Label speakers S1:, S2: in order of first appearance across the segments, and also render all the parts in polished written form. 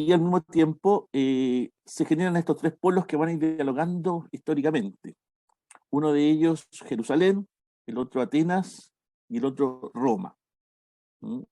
S1: y al mismo tiempo se generan estos tres polos que van a ir dialogando históricamente. Uno de ellos Jerusalén, el otro Atenas y el otro Roma. ¿Mm?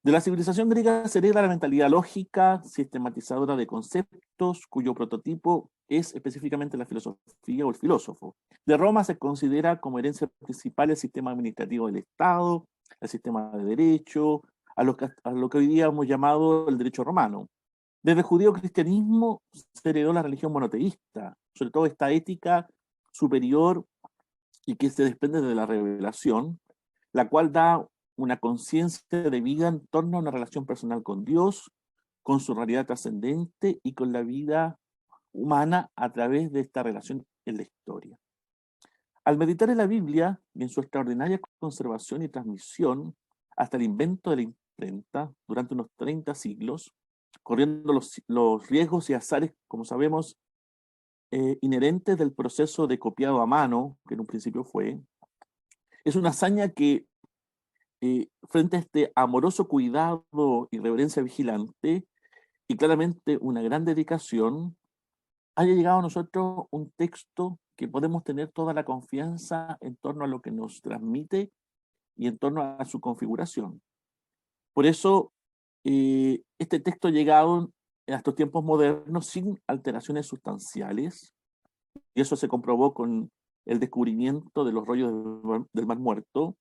S1: De la civilización griega se hereda la mentalidad lógica, sistematizadora de conceptos, cuyo prototipo es específicamente la filosofía o el filósofo. De Roma se considera como herencia principal el sistema administrativo del Estado, el sistema de derecho, a lo que hoy día hemos llamado el derecho romano. Desde el judío-cristianismo se heredó la religión monoteísta, sobre todo esta ética superior y que se desprende de la revelación, la cual da una conciencia de vida en torno a una relación personal con Dios, con su realidad trascendente y con la vida humana a través de esta relación en la historia. Al meditar en la Biblia y en su extraordinaria conservación y transmisión hasta el invento de la imprenta durante unos 30 siglos, corriendo los riesgos y azares, como sabemos, inherentes del proceso de copiado a mano, que en un principio fue, es una hazaña que frente a este amoroso cuidado y reverencia vigilante, y claramente una gran dedicación, haya llegado a nosotros un texto que podemos tener toda la confianza en torno a lo que nos transmite y en torno a su configuración. Por eso, este texto ha llegado a estos tiempos modernos sin alteraciones sustanciales, y eso se comprobó con el descubrimiento de los rollos del Mar Muerto,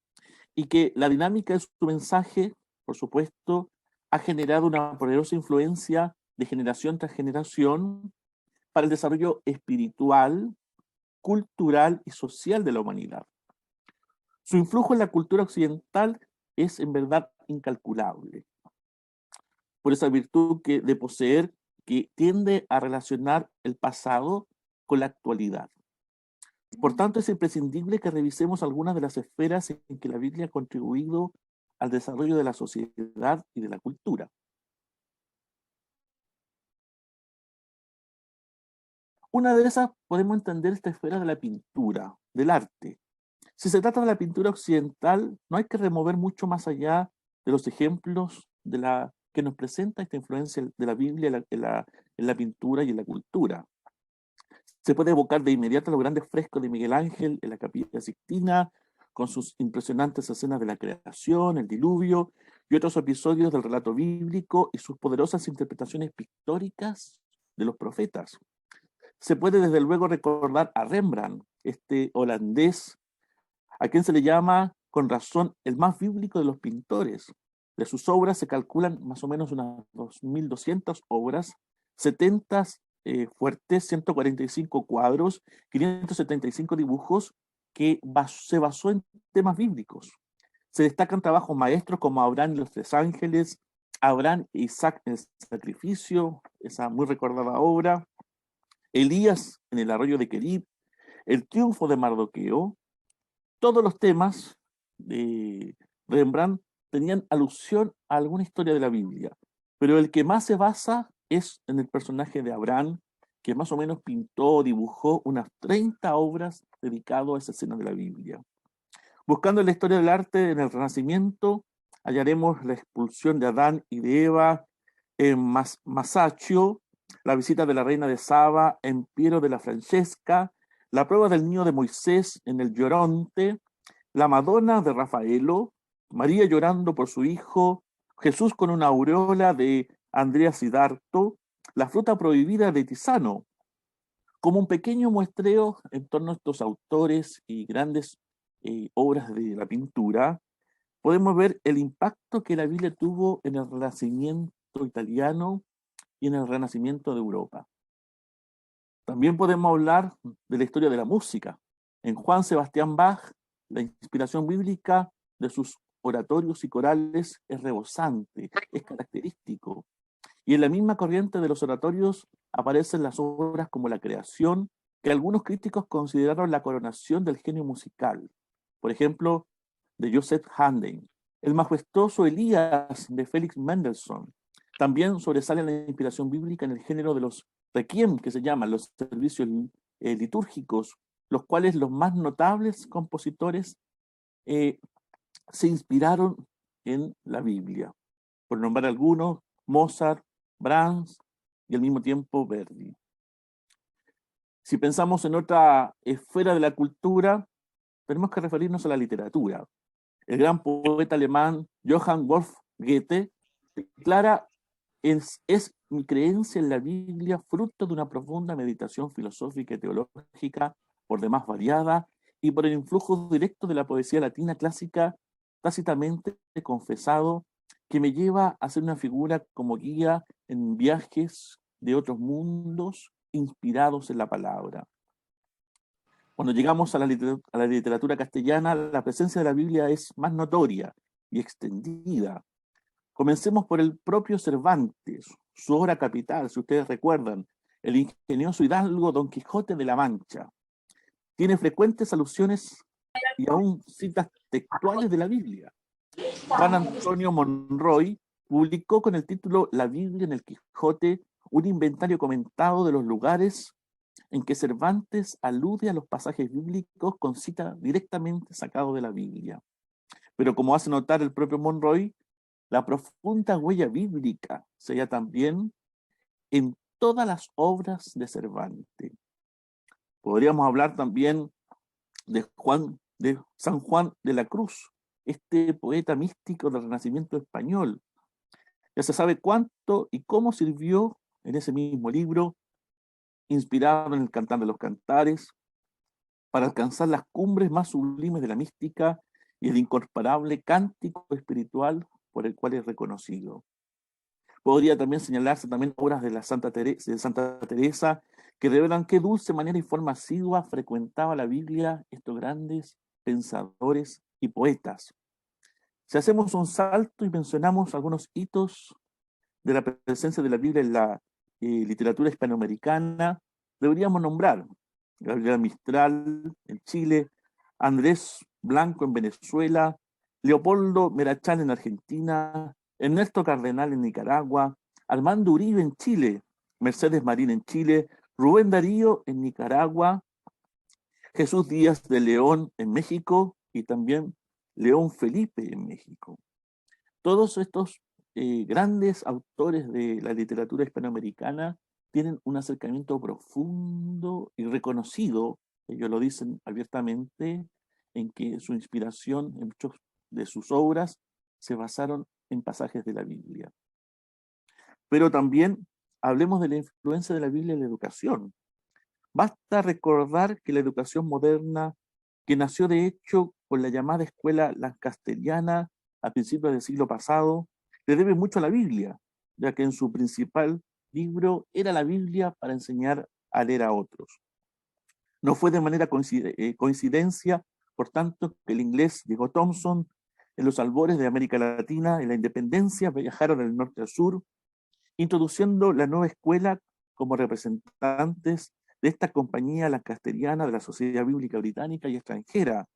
S1: y que la dinámica de su mensaje, por supuesto, ha generado una poderosa influencia de generación tras generación para el desarrollo espiritual, cultural y social de la humanidad. Su influjo en la cultura occidental es en verdad incalculable, por esa virtud de poseer que tiende a relacionar el pasado con la actualidad. Por tanto, es imprescindible que revisemos algunas de las esferas en que la Biblia ha contribuido al desarrollo de la sociedad y de la cultura. Una de esas podemos entender esta esfera de la pintura, del arte. Si se trata de la pintura occidental, no hay que remover mucho más allá de los ejemplos que nos presenta esta influencia de la Biblia en la pintura y en la cultura. Se puede evocar de inmediato los grandes frescos de Miguel Ángel en la Capilla Sixtina, con sus impresionantes escenas de la creación, el diluvio y otros episodios del relato bíblico y sus poderosas interpretaciones pictóricas de los profetas. Se puede desde luego recordar a Rembrandt, este holandés, a quien se le llama con razón el más bíblico de los pintores. De sus obras se calculan más o menos unas 2.200 obras, 70 fuertes, 145 cuadros, 575 dibujos, que se basó en temas bíblicos. Se destacan trabajos maestros como Abraham y los tres ángeles, Abraham e Isaac en el sacrificio, esa muy recordada obra, Elías en el arroyo de Querib, el triunfo de Mardoqueo. Todos los temas de Rembrandt tenían alusión a alguna historia de la Biblia, pero el que más se basa es en el personaje de Abraham, que más o menos pintó, dibujó unas 30 obras dedicadas a esa escena de la Biblia. Buscando la historia del arte en el Renacimiento, hallaremos la expulsión de Adán y de Eva en Masaccio, la visita de la reina de Saba en Piero de la Francesca, la prueba del niño de Moisés en el Lloronte, la Madonna de Rafaelo, María llorando por su hijo, Jesús con una aureola de Andrea Sidarto, la fruta prohibida de Tiziano. Como un pequeño muestreo en torno a estos autores y grandes obras de la pintura, podemos ver el impacto que la Biblia tuvo en el Renacimiento italiano y en el Renacimiento de Europa. También podemos hablar de la historia de la música. En Juan Sebastián Bach, la inspiración bíblica de sus oratorios y corales es rebosante, es característico. Y en la misma corriente de los oratorios aparecen las obras como La Creación, que algunos críticos consideraron la coronación del genio musical. Por ejemplo, de Joseph Haydn, el majestuoso Elías de Félix Mendelssohn. También sobresale la inspiración bíblica en el género de los requiem, que se llaman los servicios litúrgicos, los cuales los más notables compositores se inspiraron en la Biblia. por nombrar algunos, Mozart, Brahms y al mismo tiempo Verdi. Si pensamos en otra esfera de la cultura, tenemos que referirnos a la literatura. El gran poeta alemán Johann Wolf Goethe declara: es mi creencia en la Biblia fruto de una profunda meditación filosófica y teológica, por demás variada, y por el influjo directo de la poesía latina clásica, tácitamente confesado, que me lleva a ser una figura como guía en viajes de otros mundos inspirados en la palabra. Cuando llegamos a la literatura castellana, la presencia de la Biblia es más notoria y extendida. Comencemos por el propio Cervantes, su obra capital, si ustedes recuerdan, el ingenioso hidalgo Don Quijote de la Mancha. Tiene frecuentes alusiones y aún citas textuales de la Biblia. Juan Antonio Monroy publicó con el título La Biblia en el Quijote un inventario comentado de los lugares en que Cervantes alude a los pasajes bíblicos con cita directamente sacado de la Biblia. Pero como hace notar el propio Monroy, la profunda huella bíblica se halla también en todas las obras de Cervantes. Podríamos hablar también de San Juan de la Cruz, este poeta místico del Renacimiento español. Ya se sabe cuánto y cómo sirvió en ese mismo libro, inspirado en el Cantar de los Cantares, para alcanzar las cumbres más sublimes de la mística y el incomparable cántico espiritual por el cual es reconocido. Podría también señalarse también obras de Santa Teresa que revelan qué dulce manera y forma asidua frecuentaba la Biblia estos grandes pensadores y poetas. Si hacemos un salto y mencionamos algunos hitos de la presencia de la Biblia en la literatura hispanoamericana, deberíamos nombrar Gabriela Mistral en Chile, Andrés Blanco en Venezuela, Leopoldo Merachán en Argentina, Ernesto Cardenal en Nicaragua, Armando Uribe en Chile, Mercedes Marín en Chile, Rubén Darío en Nicaragua, Jesús Díaz de León en México y también León Felipe en México. Todos estos grandes autores de la literatura hispanoamericana tienen un acercamiento profundo y reconocido, ellos lo dicen abiertamente, en que su inspiración en muchas de sus obras se basaron en pasajes de la Biblia. Pero también hablemos de la influencia de la Biblia en la educación. Basta recordar que la educación moderna, que nació de hecho con la llamada escuela lancasteriana a principios del siglo pasado, le debe mucho a la Biblia, ya que en su principal libro era la Biblia para enseñar a leer a otros. No fue de manera coincidencia, por tanto, que el inglés Diego Thompson, en los albores de América Latina, en la independencia, viajaron del norte al sur, introduciendo la nueva escuela como representantes de esta compañía lancasteriana de la Sociedad Bíblica Británica y extranjera,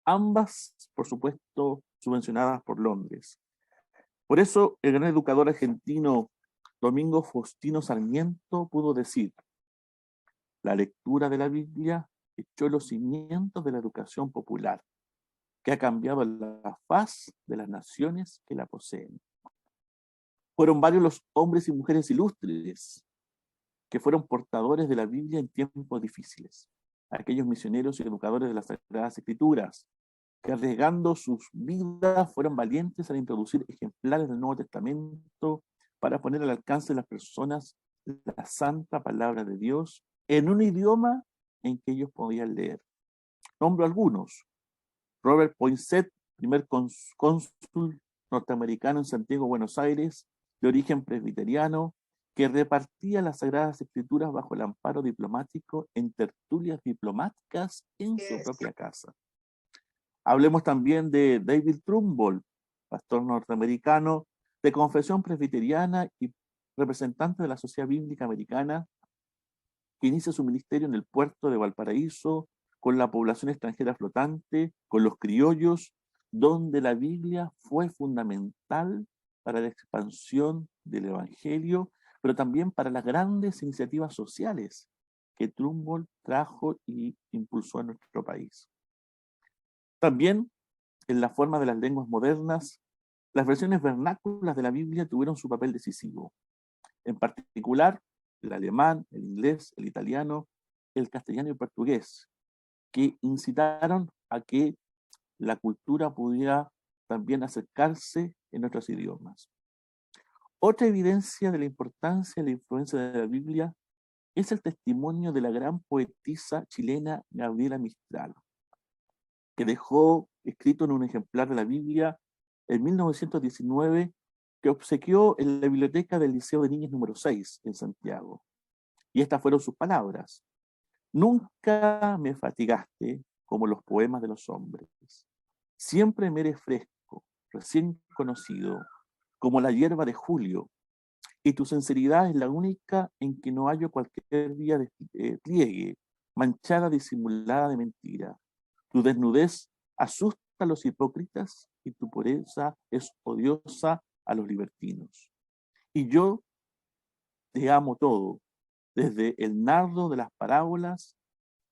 S1: ambas, por supuesto, subvencionadas por Londres. Por eso, el gran educador argentino Domingo Faustino Sarmiento pudo decir: la lectura de la Biblia echó los cimientos de la educación popular, que ha cambiado la faz de las naciones que la poseen. Fueron varios los hombres y mujeres ilustres que fueron portadores de la Biblia en tiempos difíciles. Aquellos misioneros y educadores de las Sagradas Escrituras, que arriesgando sus vidas fueron valientes al introducir ejemplares del Nuevo Testamento para poner al alcance de las personas la santa palabra de Dios en un idioma en que ellos podían leer. Nombro algunos: Robert Poinsett, primer cónsul norteamericano en Santiago, Buenos Aires, de origen presbiteriano, que repartía las Sagradas Escrituras bajo el amparo diplomático en tertulias diplomáticas en su propia casa. Hablemos también de David Trumbull, pastor norteamericano de confesión presbiteriana y representante de la Sociedad Bíblica Americana, que inicia su ministerio en el puerto de Valparaíso, con la población extranjera flotante, con los criollos, donde la Biblia fue fundamental para la expansión del Evangelio, pero también para las grandes iniciativas sociales que Trumbull trajo y impulsó en nuestro país. También en la forma de las lenguas modernas, las versiones vernáculas de la Biblia tuvieron su papel decisivo. En particular, el alemán, el inglés, el italiano, el castellano y el portugués, que incitaron a que la cultura pudiera también acercarse en otros idiomas. Otra evidencia de la importancia y la influencia de la Biblia es el testimonio de la gran poetisa chilena Gabriela Mistral, que dejó escrito en un ejemplar de la Biblia en 1919, que obsequió en la biblioteca del Liceo de Niños número 6 en Santiago. Y estas fueron sus palabras: nunca me fatigaste como los poemas de los hombres. Siempre me eres fresco, recién conocido, como la hierba de julio, y tu sinceridad es la única en que no hallo cualquier vía de pliegue, manchada, disimulada de mentira. Tu desnudez asusta a los hipócritas y tu pureza es odiosa a los libertinos. Y yo te amo todo, desde el nardo de las parábolas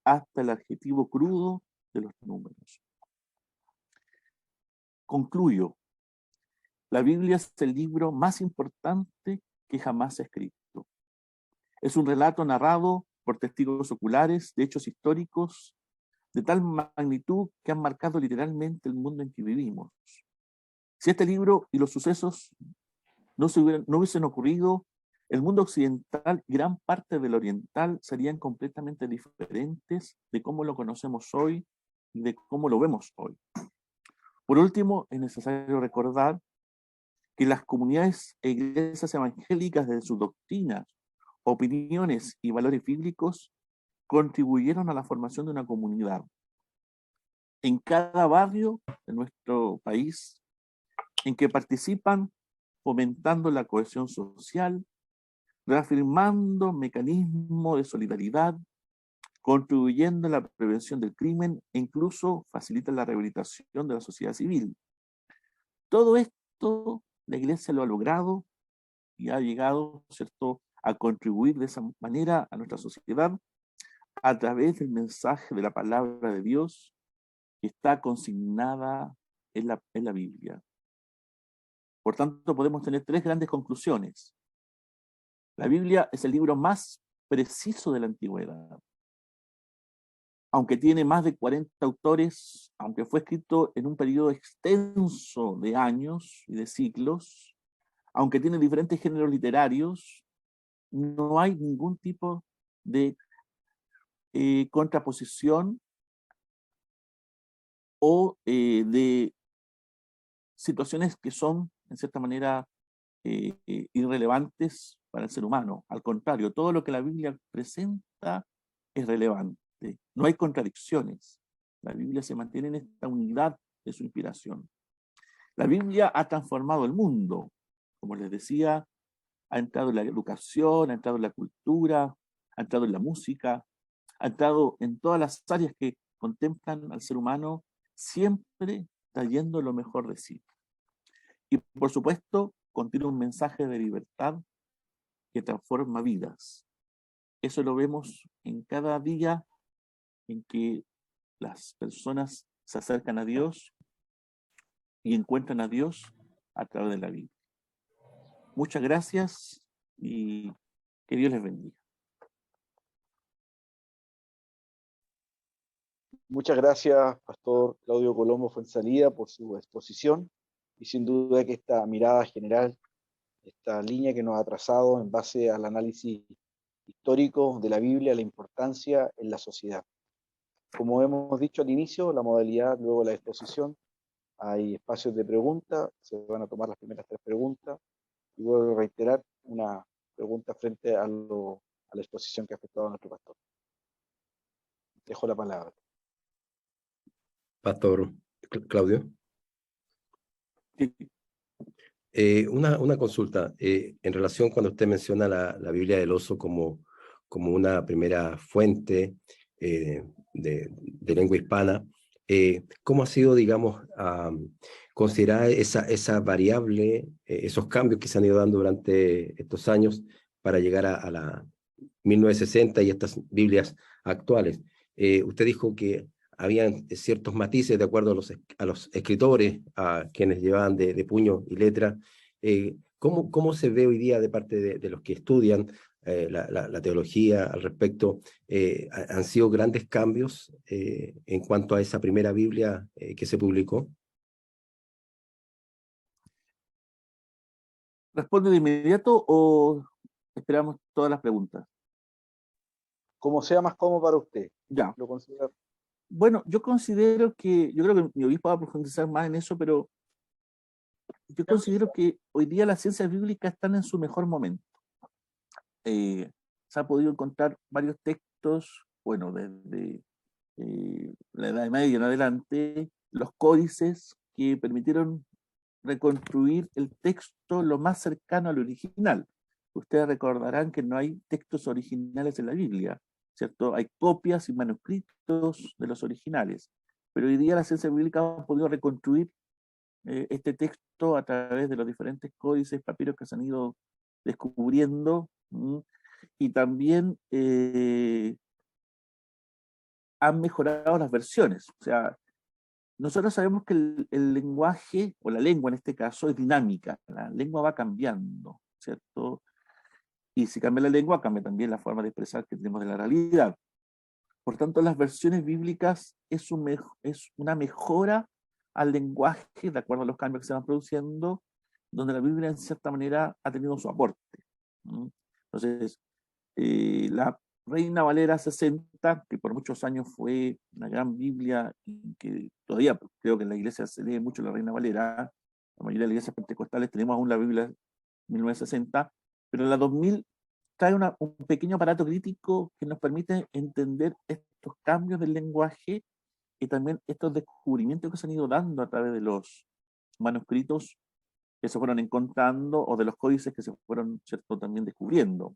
S1: hasta el adjetivo crudo de los números. Concluyo. La Biblia es el libro más importante que jamás se ha escrito. Es un relato narrado por testigos oculares de hechos históricos de tal magnitud que han marcado literalmente el mundo en que vivimos. Si este libro y los sucesos no hubiesen ocurrido, el mundo occidental y gran parte del oriental serían completamente diferentes de cómo lo conocemos hoy y de cómo lo vemos hoy. Por último, es necesario recordar que las comunidades e iglesias evangélicas, desde sus doctrinas, opiniones y valores bíblicos, contribuyeron a la formación de una comunidad en cada barrio de nuestro país, en que participan fomentando la cohesión social, reafirmando mecanismos de solidaridad, contribuyendo a la prevención del crimen e incluso facilitan la rehabilitación de la sociedad civil. Todo esto la Iglesia lo ha logrado y ha llegado, ¿cierto?, a contribuir de esa manera a nuestra sociedad a través del mensaje de la palabra de Dios que está consignada en la Biblia. Por tanto, podemos tener tres grandes conclusiones. La Biblia es el libro más preciso de la antigüedad. Aunque tiene más de 40 autores, aunque fue escrito en un periodo extenso de años y de siglos, aunque tiene diferentes géneros literarios, no hay ningún tipo de contraposición o de situaciones que son, en cierta manera, irrelevantes para el ser humano. Al contrario, todo lo que la Biblia presenta es relevante. No hay contradicciones. La Biblia se mantiene en esta unidad de su inspiración. La Biblia ha transformado el mundo. Como les decía, ha entrado en la educación, ha entrado en la cultura, ha entrado en la música, ha entrado en todas las áreas que contemplan al ser humano, siempre trayendo lo mejor de sí. Y por supuesto, contiene un mensaje de libertad que transforma vidas. Eso lo vemos en cada día en que las personas se acercan a Dios y encuentran a Dios a través de la Biblia. Muchas gracias y que Dios les bendiga.
S2: Muchas gracias, Pastor Claudio Colombo Fuenzalida, por su exposición, y sin duda que esta mirada general, esta línea que nos ha trazado en base al análisis histórico de la Biblia, la importancia en la sociedad. Como hemos dicho al inicio, la modalidad luego de la exposición, hay espacios de pregunta, se van a tomar las primeras 3 preguntas, y vuelvo a reiterar una pregunta frente a la exposición que ha efectuado nuestro pastor. Dejo la palabra.
S3: Pastor Claudio.
S1: Sí.
S3: Una consulta. En relación cuando usted menciona la Biblia del Oso como una primera fuente de lengua hispana, ¿cómo ha sido, digamos, considerar esa variable, esos cambios que se han ido dando durante estos años para llegar a la 1960 y estas Biblias actuales? Usted dijo que habían ciertos matices de acuerdo a los escritores, a quienes llevaban de puño y letra. ¿Cómo se ve hoy día de parte de los que estudian la teología al respecto? ¿Han sido grandes cambios en cuanto a esa primera Biblia que se publicó?
S1: ¿Responde de inmediato o esperamos todas las preguntas?
S2: Como sea más cómodo para usted.
S1: Ya.
S2: ¿Lo considera?
S1: Bueno, yo creo que mi obispo va a profundizar más en eso, pero yo considero que hoy día las ciencias bíblicas están en su mejor momento. Se ha podido encontrar varios textos, bueno, desde la Edad Media en adelante, los códices que permitieron reconstruir el texto lo más cercano al original. Ustedes recordarán que no hay textos originales en la Biblia, ¿cierto? Hay copias y manuscritos de los originales, pero hoy día la ciencia bíblica ha podido reconstruir este texto a través de los diferentes códices, papiros que se han ido descubriendo, y también han mejorado las versiones. O sea, nosotros sabemos que el lenguaje, o la lengua en este caso, es dinámica. La lengua va cambiando, ¿cierto? Y si cambia la lengua, cambia también la forma de expresar que tenemos de la realidad. Por tanto, las versiones bíblicas es una mejora al lenguaje, de acuerdo a los cambios que se van produciendo, donde la Biblia en cierta manera ha tenido su aporte. Entonces, la Reina Valera 60, que por muchos años fue una gran Biblia, que todavía creo que en la iglesia se lee mucho la Reina Valera, la mayoría de las iglesias pentecostales tenemos aún la Biblia 1960, pero en la 2000 trae un pequeño aparato crítico que nos permite entender estos cambios del lenguaje y también estos descubrimientos que se han ido dando a través de los manuscritos que se fueron encontrando o de los códices que se fueron, ¿cierto?, también descubriendo.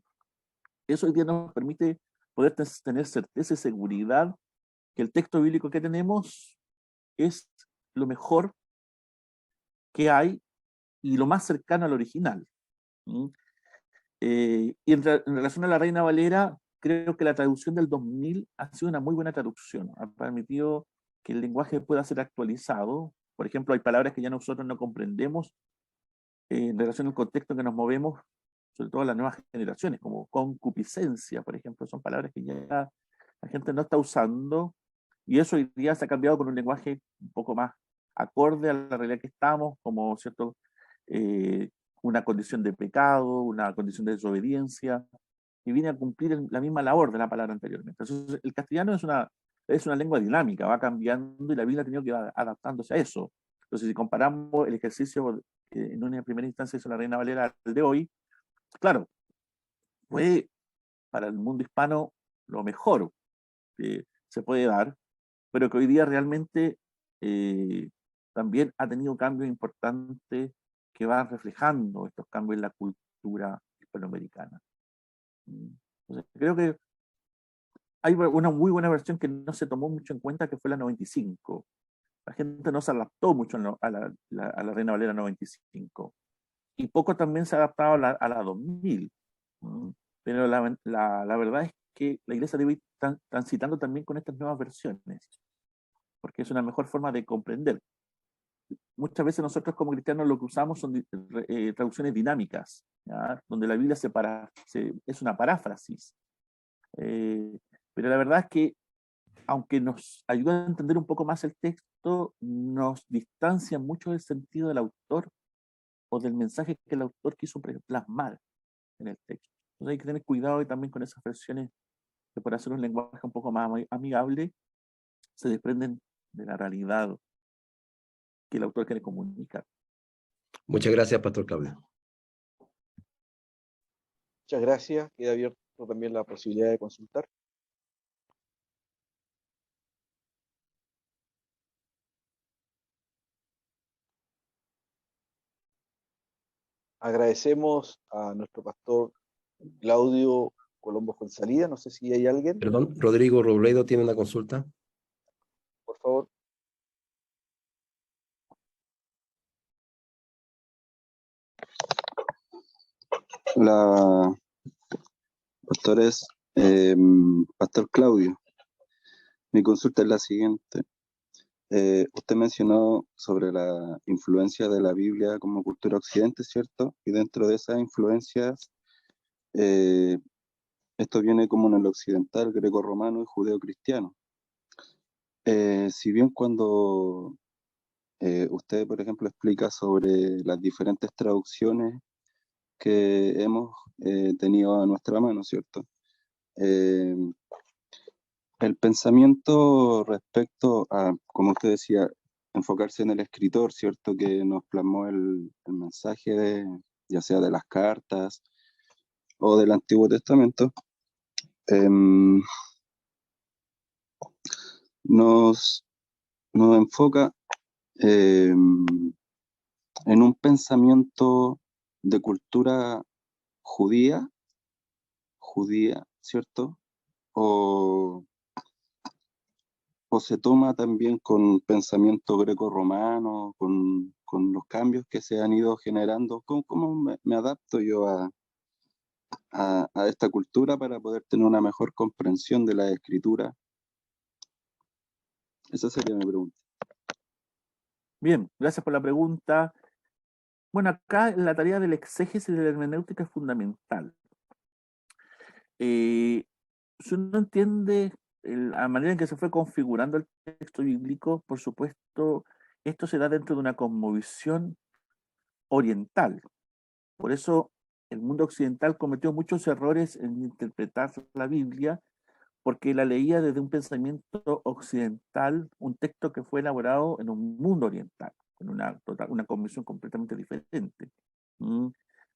S1: Eso hoy día nos permite poder tener certeza y seguridad que el texto bíblico que tenemos es lo mejor que hay y lo más cercano al original. Y en relación a la Reina Valera, creo que la traducción del 2000 ha sido una muy buena traducción. Ha permitido que el lenguaje pueda ser actualizado. Por ejemplo, hay palabras que ya nosotros no comprendemos en relación al contexto en que nos movemos, sobre todo las nuevas generaciones, como concupiscencia, por ejemplo, son palabras que ya la gente no está usando, y eso hoy día se ha cambiado con un lenguaje un poco más acorde a la realidad que estamos, como, ¿cierto?, una condición de pecado, una condición de desobediencia, y viene a cumplir la misma labor de la palabra anteriormente. Entonces, el castellano es una lengua dinámica, va cambiando, y la Biblia ha tenido que ir adaptándose a eso. Entonces, si comparamos el ejercicio que en una primera instancia hizo la Reina Valera al de hoy, claro, fue para el mundo hispano lo mejor que se puede dar, pero que hoy día realmente también ha tenido cambios importantes que van reflejando estos cambios en la cultura hispanoamericana. Entonces, creo que hay una muy buena versión que no se tomó mucho en cuenta, que fue la 95. La gente no se adaptó mucho a la Reina Valera 95. Y poco también se ha adaptado a la 2000. Pero la verdad es que la iglesia debe ir transitando también con estas nuevas versiones, porque es una mejor forma de comprender. Muchas veces nosotros como cristianos lo que usamos son traducciones dinámicas, ¿ya?, donde la Biblia es una paráfrasis. Pero la verdad es que, aunque nos ayuda a entender un poco más el texto, nos distancia mucho del sentido del autor o del mensaje que el autor quiso plasmar en el texto. Entonces hay que tener cuidado y también con esas versiones que, por hacer un lenguaje un poco más amigable, se desprenden de la realidad que el autor quiere comunicar.
S3: Muchas gracias, Pastor Claudio.
S2: Muchas gracias. Queda abierto también la posibilidad de consultar. Agradecemos a nuestro pastor Claudio Colombo Fuenzalida. No sé si hay alguien.
S3: Perdón, Rodrigo Robledo tiene una consulta.
S2: Por favor.
S4: Hola, pastores. Pastor Claudio, Mi consulta es la siguiente. Usted mencionó sobre la influencia de la Biblia como cultura occidente, ¿cierto? Y dentro de esas influencias, eh, esto viene como en el occidental, greco-romano y judeo-cristiano. Si bien cuando usted, por ejemplo, explica sobre las diferentes traducciones que hemos tenido a nuestra mano, ¿cierto? Eh, el pensamiento respecto a, como usted decía, enfocarse en el escritor, ¿cierto? Que nos plasmó el mensaje de, ya sea de las cartas o del Antiguo Testamento, em, nos, nos enfoca em, en un pensamiento de cultura judía, ¿cierto? O, o se toma también con pensamiento greco-romano, con los cambios que se han ido generando. ¿Cómo me adapto yo a esta cultura para poder tener una mejor comprensión de la escritura? Esa sería mi pregunta.
S1: Bien, gracias por la pregunta. Bueno, acá la tarea del exégesis de la hermenéutica es fundamental. Si uno entiende la manera en que se fue configurando el texto bíblico, por supuesto, esto se da dentro de una cosmovisión oriental. Por eso el mundo occidental cometió muchos errores en interpretar la Biblia, porque la leía desde un pensamiento occidental, un texto que fue elaborado en un mundo oriental, en una cosmovisión completamente diferente. ¿Mm?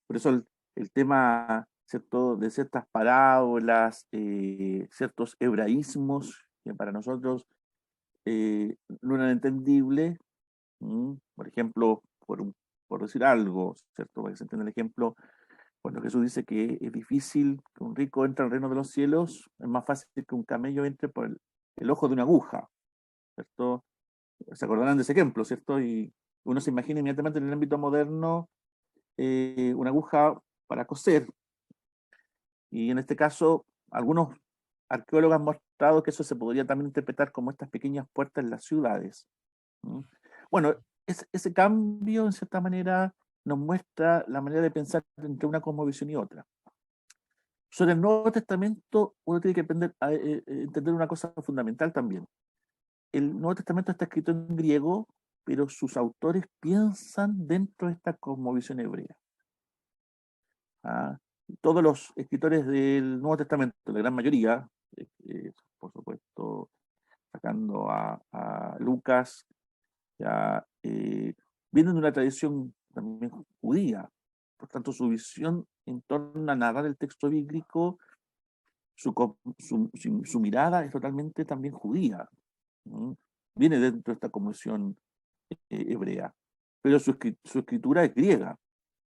S1: Por eso el tema, ¿cierto?, de ciertas parábolas, ciertos hebraísmos que para nosotros no eran entendibles. Por ejemplo, por decir algo, ¿cierto?, para que se entienda el ejemplo, cuando Jesús dice que es difícil que un rico entre al reino de los cielos, es más fácil que un camello entre por el ojo de una aguja, ¿cierto? Se acordarán de ese ejemplo, ¿cierto? Y uno se imagina inmediatamente en el ámbito moderno una aguja para coser. Y en este caso, algunos arqueólogos han mostrado que eso se podría también interpretar como estas pequeñas puertas en las ciudades. ¿Mm? Bueno, ese cambio, en cierta manera, nos muestra la manera de pensar entre una cosmovisión y otra. Sobre el Nuevo Testamento, uno tiene que entender una cosa fundamental también. El Nuevo Testamento está escrito en griego, pero sus autores piensan dentro de esta cosmovisión hebrea. ¿Ah? Todos los escritores del Nuevo Testamento, la gran mayoría, por supuesto, sacando a Lucas, ya, vienen de una tradición también judía. Por tanto, su visión en torno a narrar el texto bíblico, su mirada es totalmente también judía. ¿Mm? Viene dentro de esta conversión hebrea, pero su escritura es griega.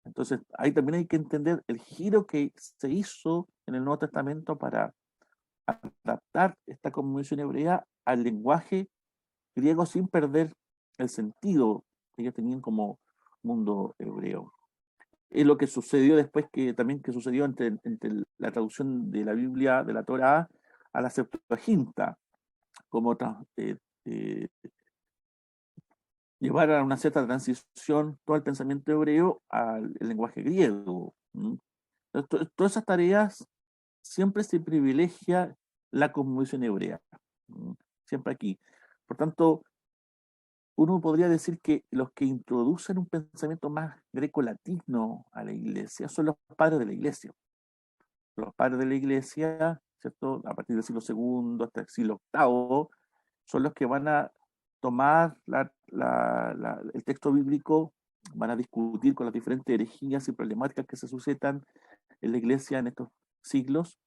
S1: Entonces, ahí también hay que entender el giro que se hizo en el Nuevo Testamento para adaptar esta convención hebrea al lenguaje griego sin perder el sentido que ellos tenían como mundo hebreo. Es lo que sucedió después que sucedió entre la traducción de la Biblia, de la Torá, a la Septuaginta, como eh, llevar a una cierta transición todo el pensamiento hebreo al lenguaje griego. Todas esas tareas siempre se privilegia la cosmovisión hebrea, siempre aquí. Por tanto, uno podría decir que los que introducen un pensamiento más greco-latino a la iglesia son los padres de la iglesia. Los padres de la iglesia, ¿cierto?, a partir del siglo II hasta el siglo VIII, son los que van a tomar el texto bíblico, van a discutir con las diferentes herejías y problemáticas que se suscitan en la iglesia en estos siglos,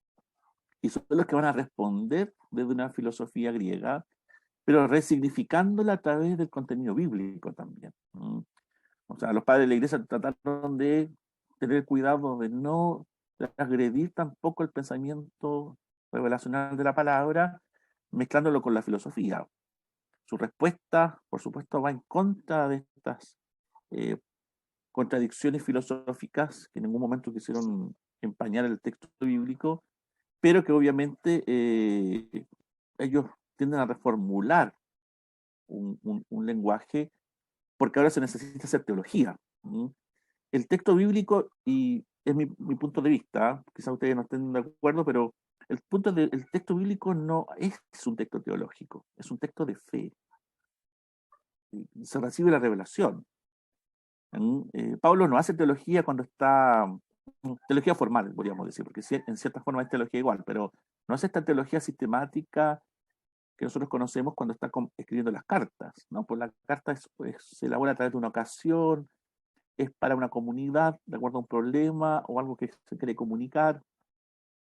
S1: y son los que van a responder desde una filosofía griega, pero resignificándola a través del contenido bíblico también. O sea, los padres de la iglesia trataron de tener cuidado de no agredir tampoco el pensamiento revelacional de la palabra, mezclándolo con la filosofía. Su respuesta, por supuesto, va en contra de estas eh, contradicciones filosóficas que en ningún momento quisieron empañar el texto bíblico, pero que obviamente ellos tienden a reformular un lenguaje, porque ahora se necesita hacer teología. El texto bíblico, y es mi punto de vista, quizás ustedes no estén de acuerdo, pero el texto bíblico no es un texto teológico, es un texto de fe. Se recibe la revelación. Pablo no hace teología cuando está, teología formal, podríamos decir, porque en cierta forma es teología igual, pero no hace esta teología sistemática que nosotros conocemos cuando está escribiendo las cartas, ¿no? Pues la carta se elabora a través de una ocasión, es para una comunidad, de acuerdo a un problema o algo que se quiere comunicar.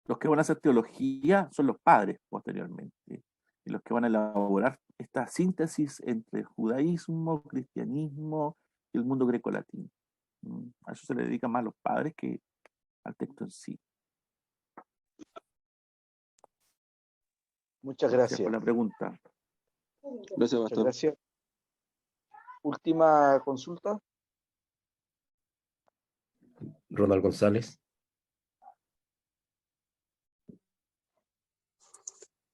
S1: Los que van a hacer teología son los padres posteriormente, y los que van a elaborar esta síntesis entre judaísmo, cristianismo y el mundo greco-latino. A eso se le dedican más los padres que al texto en sí.
S2: Muchas
S1: Gracias
S2: gracias.
S1: por la pregunta.
S4: Gracias,
S2: Muchas
S4: pastor.
S2: gracias. Última consulta.
S3: Ronald González.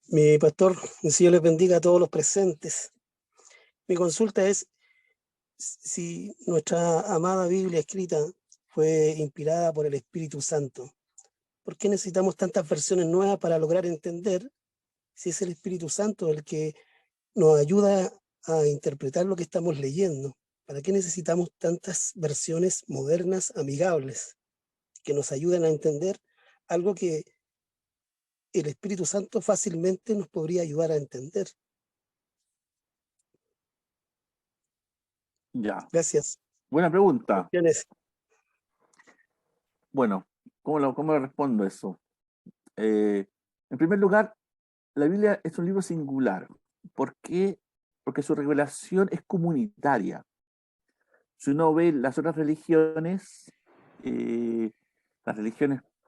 S5: Mi pastor, el Señor les bendiga a todos los presentes. Mi consulta es si nuestra amada Biblia escrita fue inspirada por el Espíritu Santo. ¿Por qué necesitamos tantas versiones nuevas para lograr entender si es el Espíritu Santo el que nos ayuda a interpretar lo que estamos leyendo? ¿Para qué necesitamos tantas versiones modernas, amigables, que nos ayuden a entender algo que el Espíritu Santo fácilmente nos podría ayudar a entender?
S1: Ya.
S5: Gracias.
S1: Buena pregunta.
S5: Cuestiones.
S1: Bueno, ¿cómo le respondo eso? En primer lugar, la Biblia es un libro singular. ¿Por qué? Porque su revelación es comunitaria. Si uno ve las otras religiones,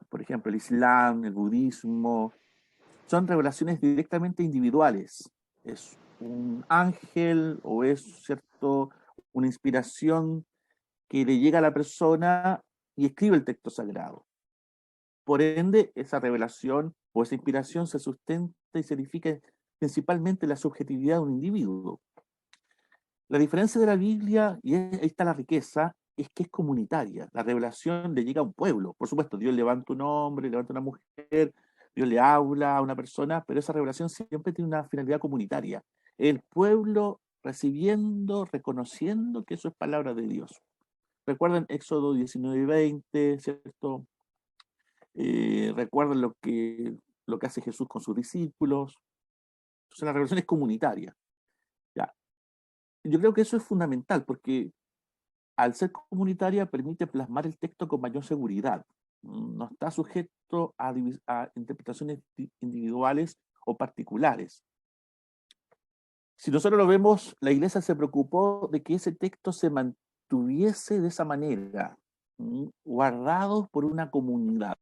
S1: por ejemplo, el Islam, el budismo, son revelaciones directamente individuales. Es un ángel o es, ¿cierto?, una inspiración que le llega a la persona y escribe el texto sagrado. Por ende, esa revelación o esa inspiración se sustenta y se edifica principalmente en la subjetividad de un individuo. La diferencia de la Biblia, y ahí está la riqueza, es que es comunitaria. La revelación le llega a un pueblo. Por supuesto, Dios levanta un hombre, levanta una mujer, Dios le habla a una persona, pero esa revelación siempre tiene una finalidad comunitaria. El pueblo recibiendo, reconociendo que eso es palabra de Dios. Recuerden Éxodo 19 y 20, ¿cierto? Recuerden lo que hace Jesús con sus discípulos. Entonces la revelación es comunitaria. ¿Ya? Yo creo que eso es fundamental porque al ser comunitaria permite plasmar el texto con mayor seguridad. No está sujeto a interpretaciones individuales o particulares. Si nosotros lo vemos, la iglesia se preocupó de que ese texto se mantuviese de esa manera, guardado por una comunidad.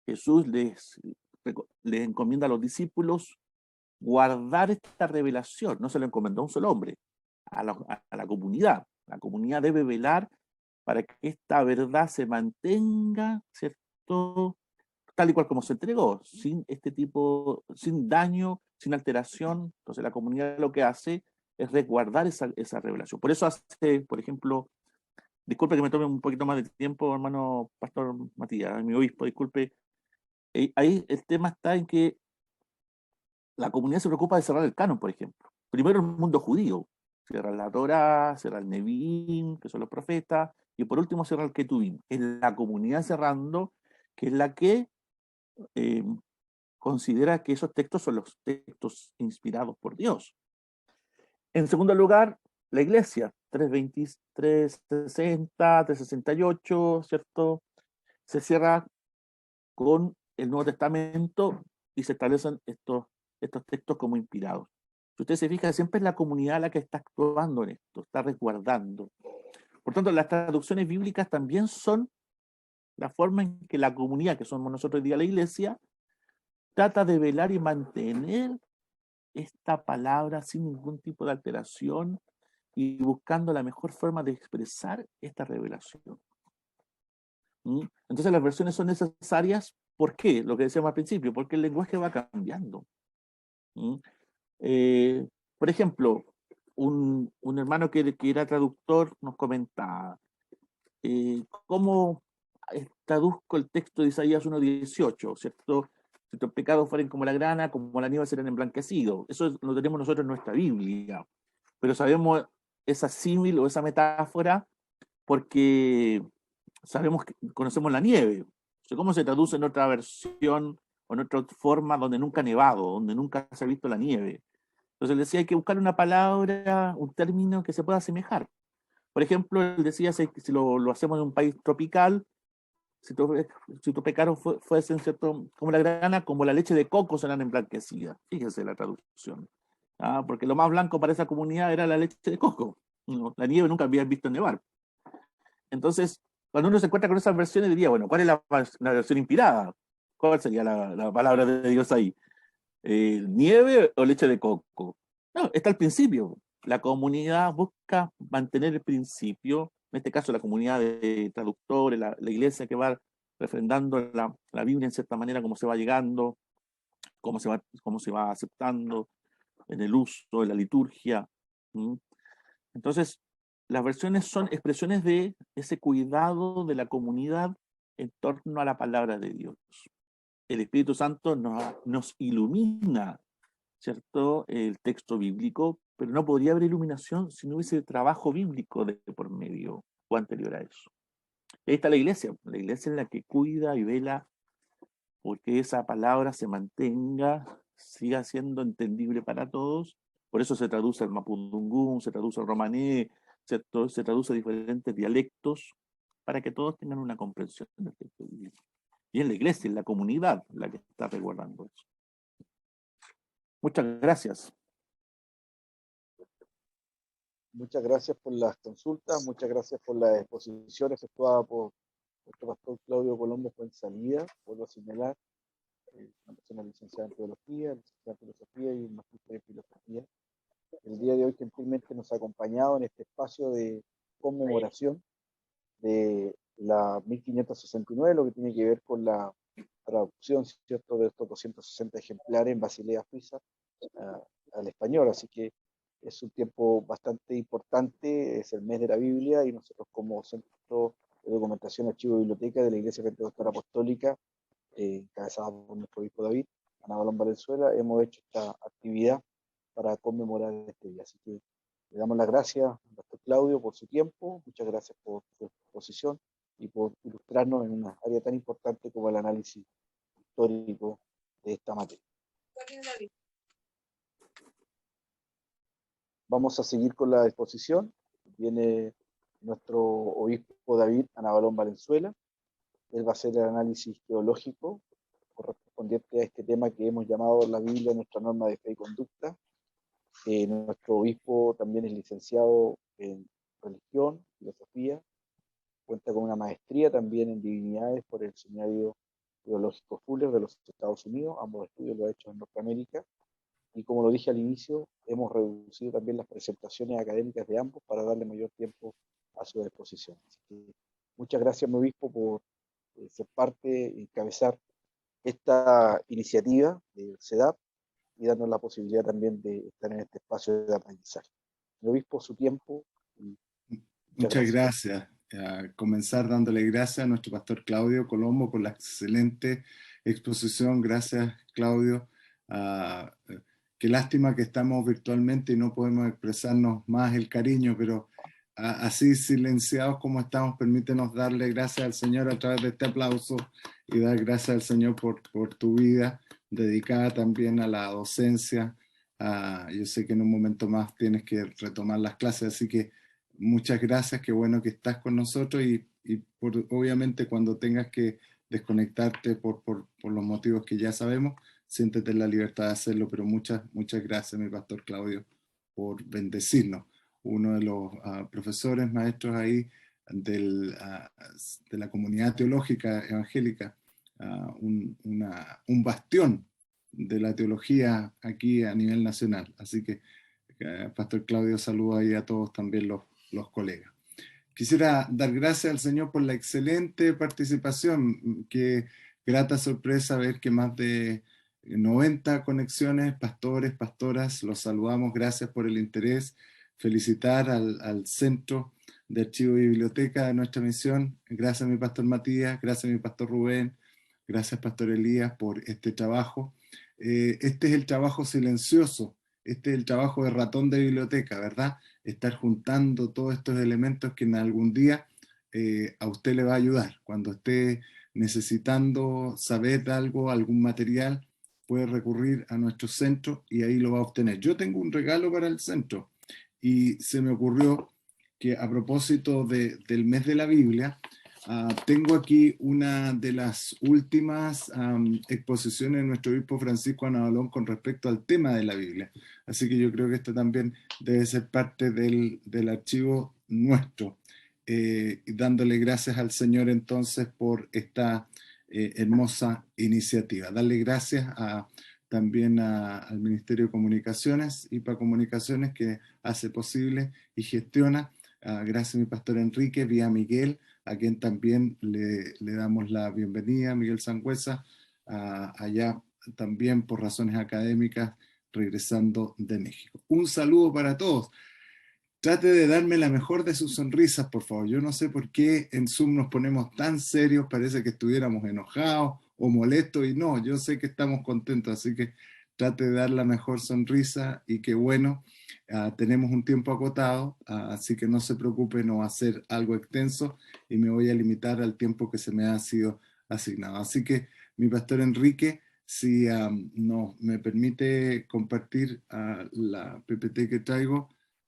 S1: Jesús les encomienda a los discípulos guardar esta revelación. No se lo encomendó a un solo hombre, a la comunidad. La comunidad debe velar para que esta verdad se mantenga, ¿cierto?, tal y cual como se entregó, sin sin daño, sin alteración. Entonces la comunidad lo que hace es resguardar esa revelación. Por eso hace, por ejemplo, disculpe que me tome un poquito más de tiempo, hermano Pastor Matías, mi obispo, disculpe. Ahí el tema está en que la comunidad se preocupa de cerrar el canon, por ejemplo. Primero el mundo judío, cierra la Torá, cierra el Nevi'im, que son los profetas, y por último cierra el Ketuvim. Es la comunidad cerrando, que es la que considera que esos textos son los textos inspirados por Dios. En segundo lugar, la iglesia, 360, 368, ¿cierto? Se cierra con el Nuevo Testamento y se establecen estos textos como inspirados. Si usted se fija, siempre es la comunidad la que está actuando en esto, está resguardando. Por tanto, las traducciones bíblicas también son la forma en que la comunidad, que somos nosotros hoy día la iglesia, trata de velar y mantener esta palabra sin ningún tipo de alteración y buscando la mejor forma de expresar esta revelación. Entonces las versiones son necesarias. ¿Por qué? Lo que decíamos al principio, porque el lenguaje va cambiando. ¿Mm? Por ejemplo, un hermano que era traductor nos comentaba, ¿cómo traduzco el texto de Isaías 1:18, ¿cierto? Si tus pecados fueren como la grana, como la nieve serán emblanquecidos. Eso lo tenemos nosotros en nuestra Biblia, pero sabemos esa símil o esa metáfora porque sabemos que conocemos la nieve. O sea, ¿cómo se traduce en otra versión o en otra forma donde nunca ha nevado, donde nunca se ha visto la nieve? Entonces él decía, hay que buscar una palabra, un término que se pueda asemejar. Por ejemplo, él decía, si lo hacemos en un país tropical, si tus pecados fuesen, ¿cierto?, como la grana, como la leche de coco serán emblanquecidas. Fíjese la traducción. Porque lo más blanco para esa comunidad era la leche de coco. ¿No? La nieve nunca habían visto nevar. Entonces, cuando uno se encuentra con esas versiones, diría, bueno, ¿cuál es la versión inspirada? ¿Cuál sería la palabra de Dios ahí? ¿Nieve o leche de coco? No, está al principio. La comunidad busca mantener el principio, en este caso la comunidad de traductores, la iglesia que va refrendando la Biblia en cierta manera, cómo se va llegando, cómo se va aceptando en el uso, en la liturgia. ¿Mm? Entonces, las versiones son expresiones de ese cuidado de la comunidad en torno a la palabra de Dios. El Espíritu Santo nos ilumina, ¿cierto?, el texto bíblico, pero no podría haber iluminación si no hubiese trabajo bíblico de por medio o anterior a eso. Ahí está la iglesia es la que cuida y vela porque esa palabra se mantenga, siga siendo entendible para todos. Por eso se traduce al mapudungún, se traduce al romaní, ¿cierto? Se traduce a diferentes dialectos para que todos tengan una comprensión del texto bíblico. Y en la iglesia, en la comunidad, la que está resguardando eso. Muchas gracias.
S2: Muchas gracias por las consultas, muchas gracias por la exposición efectuada por nuestro pastor Claudio Colombo Fuenzalía. Vuelvo a señalar, una persona licenciada en Teología, licenciada en Filosofía y un magíster en Filosofía. El día de hoy gentilmente nos ha acompañado en este espacio de conmemoración de la 1569, lo que tiene que ver con la traducción, ¿cierto?, de estos 260 ejemplares en Basilea, Suiza, al español. Así que es un tiempo bastante importante, es el mes de la Biblia, y nosotros como Centro de Documentación, Archivo y Biblioteca de la Iglesia Pentecostal Apostólica, encabezada por nuestro obispo David, Ana Balón Valenzuela, hemos hecho esta actividad para conmemorar este día. Así que le damos las gracias al doctor Claudio por su tiempo, muchas gracias por su exposición y por ilustrarnos en una área tan importante como el análisis histórico de esta materia. Vamos a seguir con la exposición. Viene nuestro obispo David Ana Balón Valenzuela. Él va a hacer el análisis teológico correspondiente a este tema que hemos llamado la Biblia, nuestra norma de fe y conducta. Nuestro obispo también es licenciado en religión, filosofía, cuenta con una maestría también en divinidades por el Seminario Teológico Fuller de los Estados Unidos. Ambos estudios lo ha hecho en Norteamérica. Y como lo dije al inicio, hemos reducido también las presentaciones académicas de ambos para darle mayor tiempo a su exposición. Así que muchas gracias, mi obispo, por ser parte y encabezar esta iniciativa del CEDAP y darnos la posibilidad también de estar en este espacio de aprendizaje. Mi obispo, su tiempo.
S6: Muchas gracias. Comenzar dándole gracias a nuestro pastor Claudio Colombo por la excelente exposición. Gracias, Claudio. Qué lástima que estamos virtualmente y no podemos expresarnos más el cariño, pero así silenciados como estamos, permítenos darle gracias al Señor a través de este aplauso y dar gracias al Señor por tu vida, dedicada también a la docencia. Yo sé que en un momento más tienes que retomar las clases, así que muchas gracias, qué bueno que estás con nosotros y obviamente cuando tengas que desconectarte por los motivos que ya sabemos, siéntete en la libertad de hacerlo, pero muchas gracias, mi pastor Claudio, por bendecirnos. Uno de los profesores, maestros ahí de la comunidad teológica evangélica, un bastión de la teología aquí a nivel nacional. Así que, pastor Claudio, saludo ahí a todos también los colegas. Quisiera dar gracias al Señor por la excelente participación. Qué grata sorpresa ver que más de 90 conexiones, pastores, pastoras, los saludamos, gracias por el interés, felicitar al Centro de Archivo y Biblioteca de nuestra misión, gracias a mi pastor Matías, gracias a mi pastor Rubén, gracias pastor Elías por este trabajo. Este es el trabajo silencioso, este es el trabajo de ratón de biblioteca, ¿verdad? Estar juntando todos estos elementos que en algún día a usted le va a ayudar. Cuando esté necesitando saber algo, algún material, puede recurrir a nuestro centro y ahí lo va a obtener. Yo tengo un regalo para el centro y se me ocurrió que a propósito del mes de la Biblia, tengo aquí una de las últimas exposiciones de nuestro obispo Francisco Anabalón con respecto al tema de la Biblia. Así que yo creo que esto también debe ser parte del archivo nuestro. Dándole gracias al Señor entonces por esta hermosa iniciativa. Darle gracias también al Ministerio de Comunicaciones, IPA Comunicaciones, que hace posible y gestiona. Gracias a mi pastor Enrique, vía Miguel, a quien también le damos la bienvenida, Miguel Sangüesa, allá también por razones académicas, regresando de México. Un saludo para todos. Trate de darme la mejor de sus sonrisas, por favor. Yo no sé por qué en Zoom nos ponemos tan serios, parece que estuviéramos enojados o molestos, y no, yo sé que estamos contentos, así que trate de dar la mejor sonrisa y que bueno, tenemos un tiempo acotado, así que no se preocupe, no va a ser algo extenso y me voy a limitar al tiempo que se me ha sido asignado. Así que mi pastor Enrique, si me permite compartir la PPT que traigo.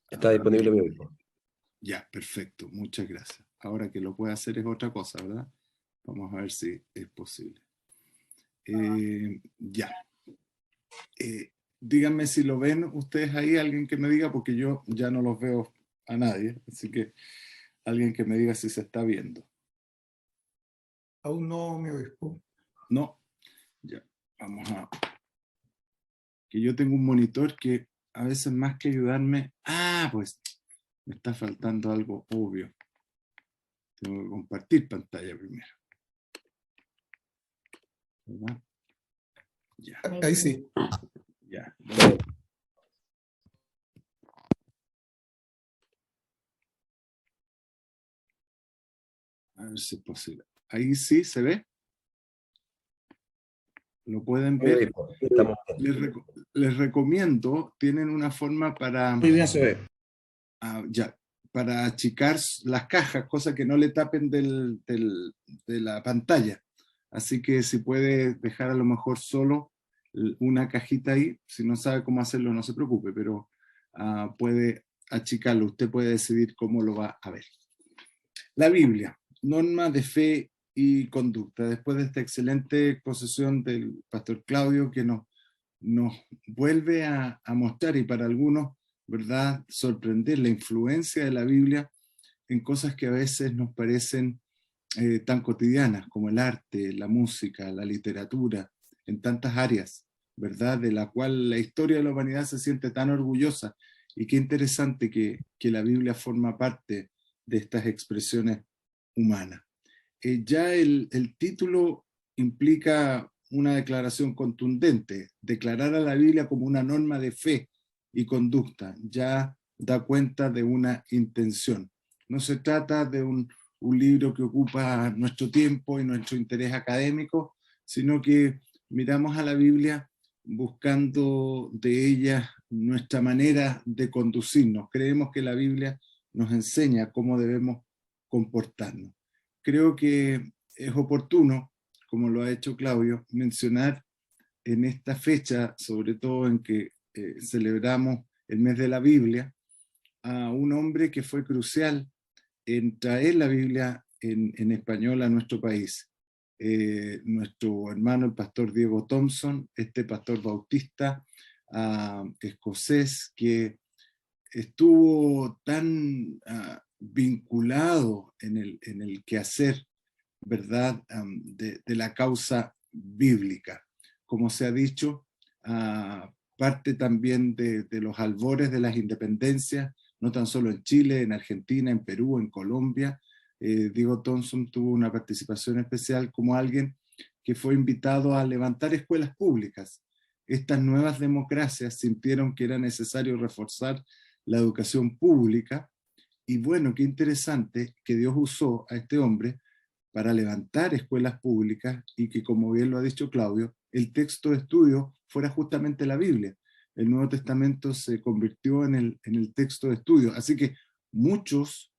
S3: Está disponible mi obispo.
S6: Ya, perfecto, muchas gracias. Ahora que lo puede hacer es otra cosa, ¿verdad? Vamos a ver si es posible. Ya. Díganme si lo ven ustedes ahí, alguien que me diga, porque yo ya no los veo a nadie, así que alguien que me diga si se está viendo.
S7: Aún no, mi obispo.
S6: No, ya, vamos a... Que yo tengo un monitor que a veces más que ayudarme... pues me está faltando algo obvio. Tengo que compartir pantalla primero. ¿Verdad? Ya.
S7: Ahí sí.
S6: Ya. A ver si es posible. Ahí sí se ve. ¿Lo pueden ver? Les recomiendo, tienen una forma para...
S7: Muy bien se ve.
S6: Ya, para achicar las cajas, cosa que no le tapen de la pantalla. Así que si puede dejar a lo mejor solo una cajita ahí, si no sabe cómo hacerlo no se preocupe, pero puede achicarlo, usted puede decidir cómo lo va a ver. La Biblia, norma de fe y conducta. Después de esta excelente exposición del pastor Claudio que nos vuelve a mostrar, y para algunos, ¿verdad?, sorprender la influencia de la Biblia en cosas que a veces nos parecen tan cotidianas, como el arte, la música, la literatura, en tantas áreas, ¿verdad?, de la cual la historia de la humanidad se siente tan orgullosa. Y qué interesante que la Biblia forma parte de estas expresiones humanas. Ya el título implica una declaración contundente. Declarar a la Biblia como una norma de fe y conducta ya da cuenta de una intención. No se trata de un libro que ocupa nuestro tiempo y nuestro interés académico, sino que miramos a la Biblia buscando de ella nuestra manera de conducirnos. Creemos que la Biblia nos enseña cómo debemos comportarnos. Creo que es oportuno, como lo ha hecho Claudio, mencionar en esta fecha, sobre todo en que celebramos el mes de la Biblia, a un hombre que fue crucial en traer la Biblia en español a nuestro país. Nuestro hermano, el pastor Diego Thompson, este pastor bautista escocés que estuvo tan vinculado en el quehacer, ¿verdad?, de la causa bíblica. Como se ha dicho, parte también de los albores de las independencias, no tan solo en Chile, en Argentina, en Perú, en Colombia. Diego Thompson tuvo una participación especial como alguien que fue invitado a levantar escuelas públicas estas nuevas democracias sintieron que era necesario reforzar la educación pública. Y bueno, qué interesante que Dios usó a este hombre para levantar escuelas públicas y que, como bien lo ha dicho Claudio, el texto de estudio fuera justamente la Biblia. El Nuevo Testamento se convirtió en el texto de estudio. Así que muchos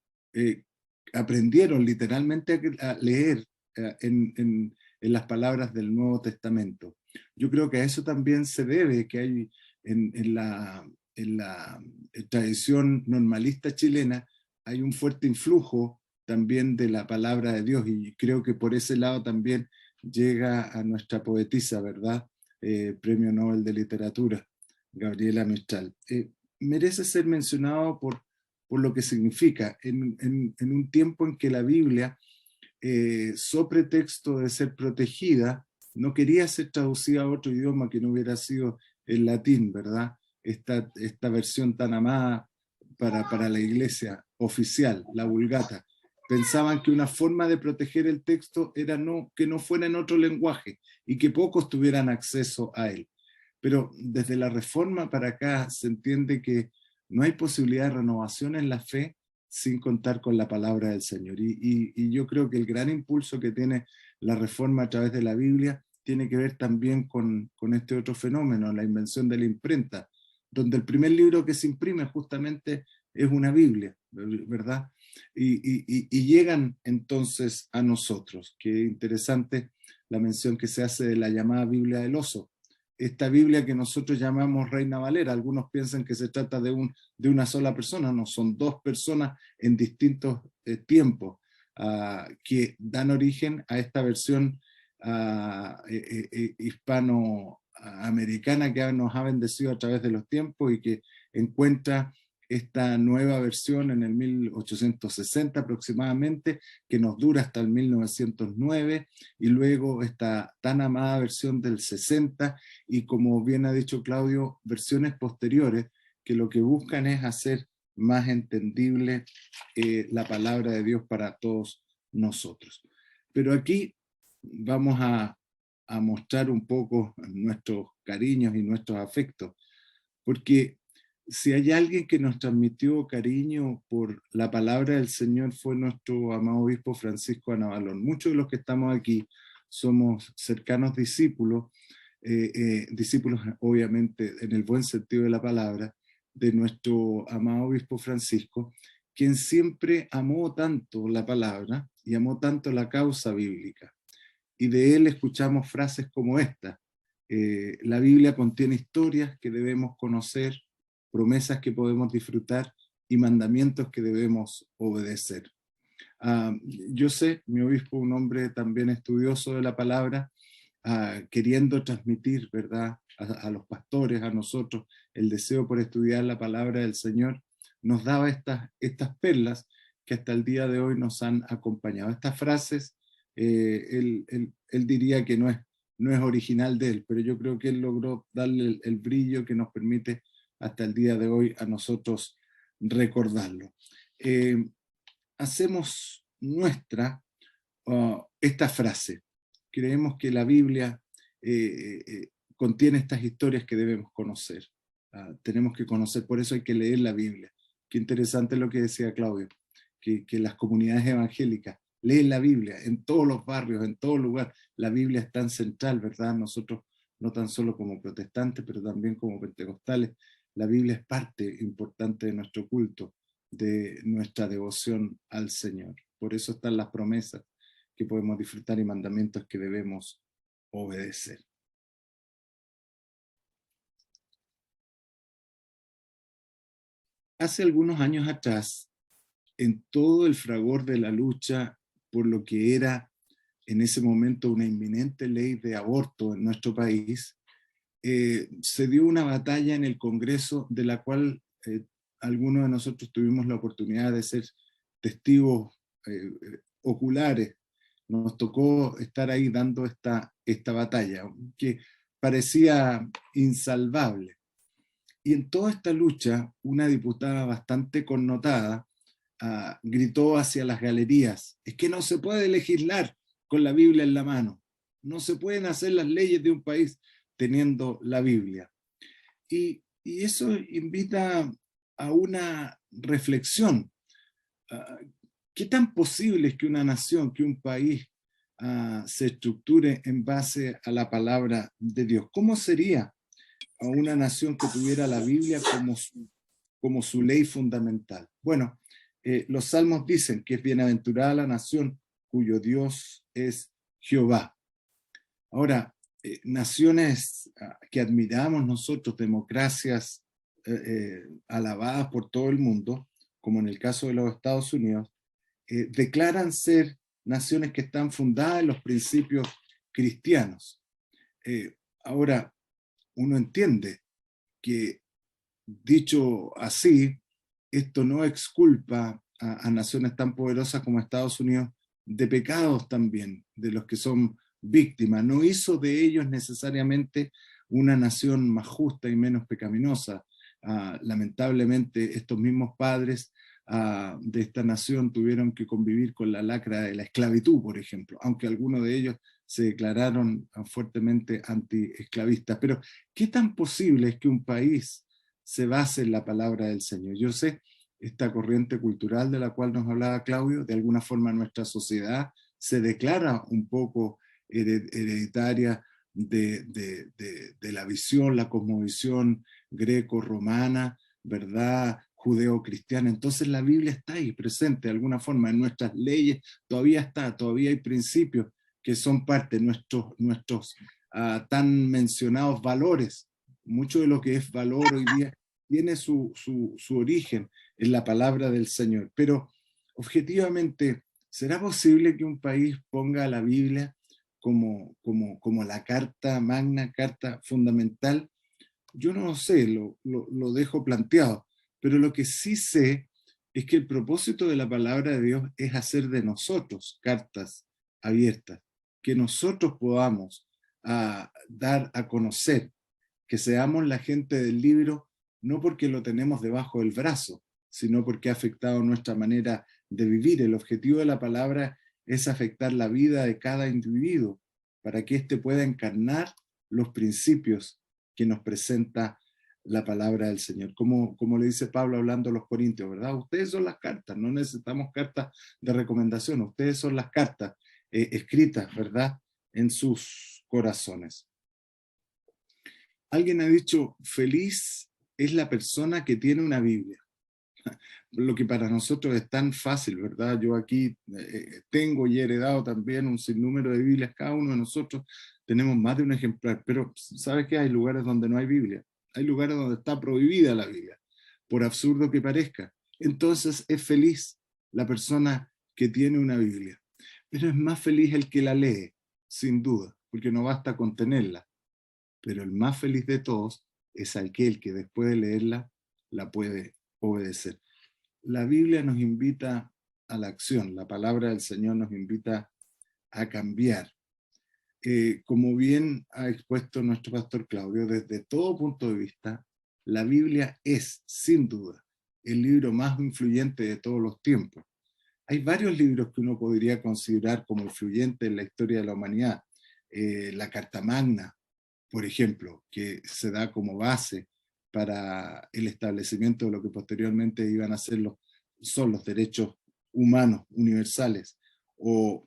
S6: aprendieron literalmente a leer en las palabras del Nuevo Testamento. Yo creo que a eso también se debe que hay en la tradición normalista chilena, hay un fuerte influjo también de la palabra de Dios, y creo que por ese lado también llega a nuestra poetisa, ¿verdad? Premio Nobel de Literatura, Gabriela Mistral. Merece ser mencionado por lo que significa. En un tiempo en que la Biblia, so pretexto de ser protegida, no quería ser traducida a otro idioma que no hubiera sido el latín, ¿verdad? Esta versión tan amada para la iglesia oficial, la Vulgata. Pensaban que una forma de proteger el texto era que no fuera en otro lenguaje y que pocos tuvieran acceso a él. Pero desde la Reforma para acá se entiende que no hay posibilidad de renovación en la fe sin contar con la palabra del Señor. Y yo creo que el gran impulso que tiene la Reforma a través de la Biblia tiene que ver también con este otro fenómeno, la invención de la imprenta, donde el primer libro que se imprime justamente es una Biblia, ¿verdad? Y llegan entonces a nosotros. Qué interesante la mención que se hace de la llamada Biblia del Oso. Esta Biblia que nosotros llamamos Reina Valera, algunos piensan que se trata de una sola persona, no, son dos personas en distintos tiempos que dan origen a esta versión hispanoamericana que nos ha bendecido a través de los tiempos y que encuentra esta nueva versión en el 1860 aproximadamente, que nos dura hasta el 1909, y luego esta tan amada versión del 60, y como bien ha dicho Claudio, versiones posteriores que lo que buscan es hacer más entendible la palabra de Dios para todos nosotros. Pero aquí vamos a mostrar un poco nuestros cariños y nuestros afectos, porque si hay alguien que nos transmitió cariño por la palabra del Señor fue nuestro amado obispo Francisco Anabalón. Muchos de los que estamos aquí somos cercanos discípulos, discípulos obviamente en el buen sentido de la palabra, de nuestro amado obispo Francisco, quien siempre amó tanto la palabra y amó tanto la causa bíblica. Y de él escuchamos frases como esta: la Biblia contiene historias que debemos conocer, promesas que podemos disfrutar y mandamientos que debemos obedecer. Yo sé, mi obispo, un hombre también estudioso de la palabra, queriendo transmitir, ¿verdad?, a los pastores, a nosotros, el deseo por estudiar la palabra del Señor, nos daba estas perlas que hasta el día de hoy nos han acompañado. Estas frases, él diría que no es original de él, pero yo creo que él logró darle el brillo que nos permite hasta el día de hoy a nosotros recordarlo. Hacemos nuestra esta frase. Creemos que la Biblia contiene estas historias que debemos conocer. Tenemos que conocer, por eso hay que leer la Biblia. Qué interesante lo que decía Claudio, que las comunidades evangélicas leen la Biblia en todos los barrios, en todo lugar. La Biblia es tan central, ¿verdad? Nosotros, no tan solo como protestantes, pero también como pentecostales, la Biblia es parte importante de nuestro culto, de nuestra devoción al Señor. Por eso están las promesas que podemos disfrutar y mandamientos que debemos obedecer. Hace algunos años atrás, en todo el fragor de la lucha por lo que era en ese momento una inminente ley de aborto en nuestro país, se dio una batalla en el Congreso de la cual algunos de nosotros tuvimos la oportunidad de ser testigos oculares. Nos tocó estar ahí dando esta batalla, que parecía insalvable. Y en toda esta lucha, una diputada bastante connotada gritó hacia las galerías: es que no se puede legislar con la Biblia en la mano, no se pueden hacer las leyes de un país teniendo la Biblia. Y eso invita a una reflexión. ¿Qué tan posible es que una nación, que un país se estructure en base a la palabra de Dios? ¿Cómo sería una nación que tuviera la Biblia como su ley fundamental? Bueno, los salmos dicen que es bienaventurada la nación cuyo Dios es Jehová. Ahora, naciones que admiramos nosotros, democracias alabadas por todo el mundo, como en el caso de los Estados Unidos, declaran ser naciones que están fundadas en los principios cristianos. Ahora, uno entiende que, dicho así, esto no exculpa a naciones tan poderosas como Estados Unidos de pecados también, de los que son víctimas. No hizo de ellos necesariamente una nación más justa y menos pecaminosa. Lamentablemente, estos mismos padres de esta nación tuvieron que convivir con la lacra de la esclavitud, por ejemplo, aunque algunos de ellos se declararon fuertemente antiesclavistas. Pero, ¿qué tan posible es que un país se base en la palabra del Señor? Yo sé, esta corriente cultural de la cual nos hablaba Claudio, de alguna forma nuestra sociedad se declara un poco hereditaria de la visión, la cosmovisión greco-romana, ¿verdad?, judeo-cristiana. Entonces la Biblia está ahí presente de alguna forma en nuestras leyes, todavía hay principios que son parte de nuestros tan mencionados valores. Mucho de lo que es valor hoy día tiene su origen en la palabra del Señor. Pero objetivamente, ¿será posible que un país ponga la Biblia como la carta magna, carta fundamental? Yo no lo sé, lo dejo planteado, pero lo que sí sé es que el propósito de la palabra de Dios es hacer de nosotros cartas abiertas, que nosotros podamos dar a conocer, que seamos la gente del libro, no porque lo tenemos debajo del brazo, sino porque ha afectado nuestra manera de vivir. El objetivo de la palabra es afectar la vida de cada individuo, para que éste pueda encarnar los principios que nos presenta la palabra del Señor. Como le dice Pablo hablando a los Corintios, ¿verdad? Ustedes son las cartas, no necesitamos cartas de recomendación, ustedes son las cartas escritas, ¿verdad?, en sus corazones. Alguien ha dicho, feliz es la persona que tiene una Biblia. Lo que para nosotros es tan fácil, ¿verdad? Yo aquí tengo y he heredado también un sinnúmero de Biblias. Cada uno de nosotros tenemos más de un ejemplar, pero ¿sabes qué? Hay lugares donde no hay Biblia. Hay lugares donde está prohibida la Biblia, por absurdo que parezca. Entonces es feliz la persona que tiene una Biblia. Pero es más feliz el que la lee, sin duda, porque no basta con tenerla. Pero el más feliz de todos es aquel que después de leerla la puede obedecer. La Biblia nos invita a la acción, la palabra del Señor nos invita a cambiar. Como bien ha expuesto nuestro pastor Claudio, desde todo punto de vista, la Biblia es, sin duda, el libro más influyente de todos los tiempos. Hay varios libros que uno podría considerar como influyentes en la historia de la humanidad. La Carta Magna, por ejemplo, que se da como base para el establecimiento de lo que posteriormente iban a ser son los derechos humanos universales, o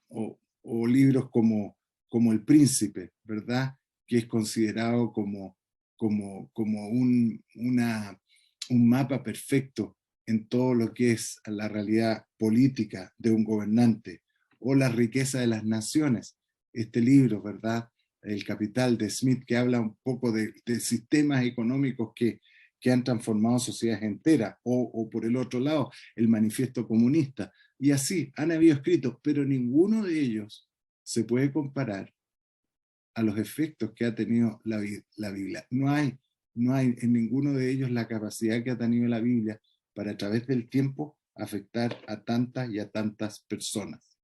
S6: libros como El Príncipe, ¿verdad?, que es considerado como un mapa perfecto en todo lo que es la realidad política de un gobernante, o La riqueza de las naciones, este libro, ¿verdad?, El Capital de Smith, que habla un poco de sistemas económicos que han transformado sociedades enteras, o por el otro lado, el Manifiesto Comunista, y así han habido escritos, pero ninguno de ellos se puede comparar a los efectos que ha tenido la Biblia. No hay en ninguno de ellos la capacidad que ha tenido la Biblia para, a través del tiempo, afectar a tantas y a tantas personas.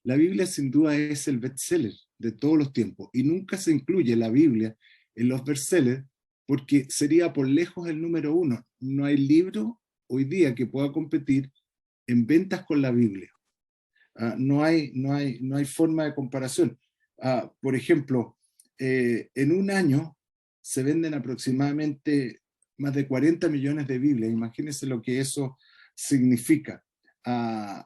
S6: La Biblia sin duda es el bestseller de todos los tiempos, y nunca se incluye la Biblia en los bestsellers porque sería por lejos el número uno. No hay libro hoy día que pueda competir en ventas con la Biblia. No hay forma de comparación. Por ejemplo, en un año se venden aproximadamente más de 40 millones de Biblias. Imagínense lo que eso significa. A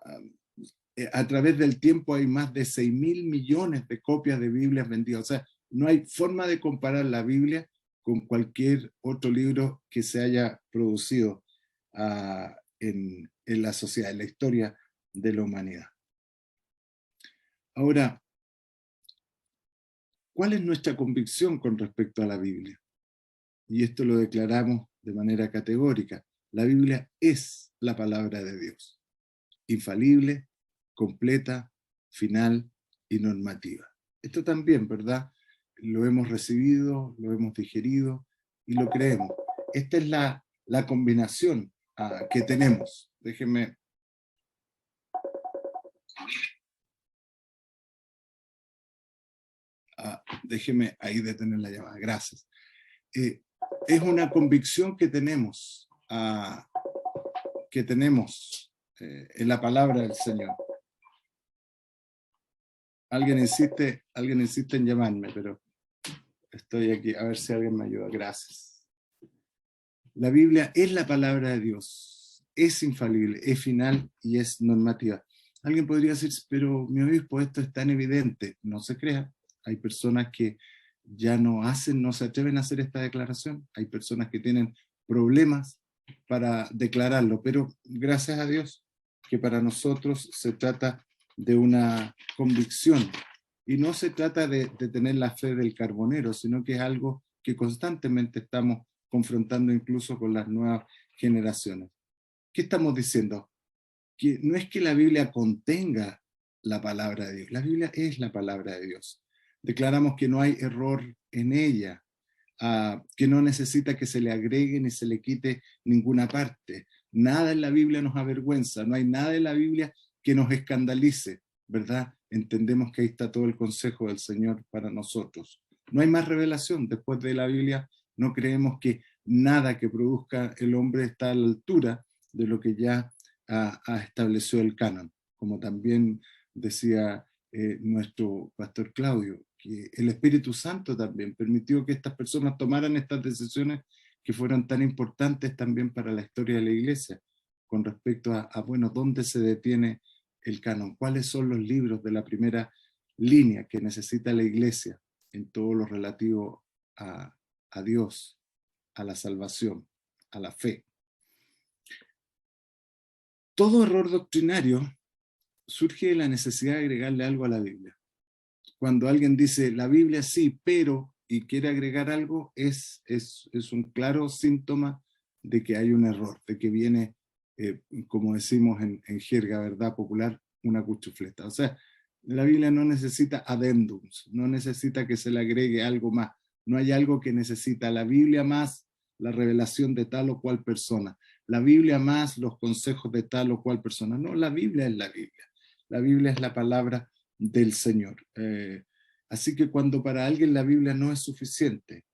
S6: través del tiempo hay más de 6.000 millones de copias de Biblias vendidas. O sea, no hay forma de comparar la Biblia con cualquier otro libro que se haya producido en la sociedad, en la historia de la humanidad. Ahora, ¿cuál es nuestra convicción con respecto a la Biblia? Y esto lo declaramos de manera categórica. La Biblia es la palabra de Dios, infalible, completa, final y normativa. Esto también, ¿verdad? Lo hemos recibido, lo hemos digerido y lo creemos. Esta es la combinación que tenemos. Déjenme... déjeme ahí detener la llamada, gracias. Es una convicción que tenemos en la palabra del Señor. Alguien insiste en llamarme, pero estoy aquí, a ver si alguien me ayuda, gracias. La Biblia es la palabra de Dios, es infalible, es final y es normativa. Alguien podría decir, pero mi obispo, esto es tan evidente. No se crea. Hay personas que ya no se atreven a hacer esta declaración. Hay personas que tienen problemas para declararlo, pero gracias a Dios que para nosotros se trata de una convicción y no se trata de tener la fe del carbonero, sino que es algo que constantemente estamos confrontando incluso con las nuevas generaciones. ¿Qué estamos diciendo? Que no es que la Biblia contenga la palabra de Dios, la Biblia es la palabra de Dios. Declaramos que no hay error en ella, que no necesita que se le agregue ni se le quite ninguna parte. Nada en la Biblia nos avergüenza, no hay nada en la Biblia que nos escandalice, ¿verdad? Entendemos que ahí está todo el consejo del Señor para nosotros. No hay más revelación. Después de la Biblia no creemos que nada que produzca el hombre está a la altura de lo que ya estableció el canon, como también decía nuestro pastor Claudio, que el Espíritu Santo también permitió que estas personas tomaran estas decisiones que fueron tan importantes también para la historia de la Iglesia, con respecto bueno, ¿dónde se detiene el canon? ¿Cuáles son los libros de la primera línea que necesita la Iglesia en todo lo relativo a Dios, a la salvación, a la fe? Todo error doctrinario surge de la necesidad de agregarle algo a la Biblia. Cuando alguien dice, la Biblia sí, pero, y quiere agregar algo, es un claro síntoma de que hay un error, de que viene, como decimos en jerga, ¿verdad?, popular, una cuchufleta. O sea, la Biblia no necesita adendums, no necesita que se le agregue algo más. No hay algo que necesita la Biblia más la revelación de tal o cual persona, la Biblia más los consejos de tal o cual persona. No, la Biblia es la Biblia. La Biblia es la palabra del Señor. Así que cuando para alguien la Biblia no es suficiente,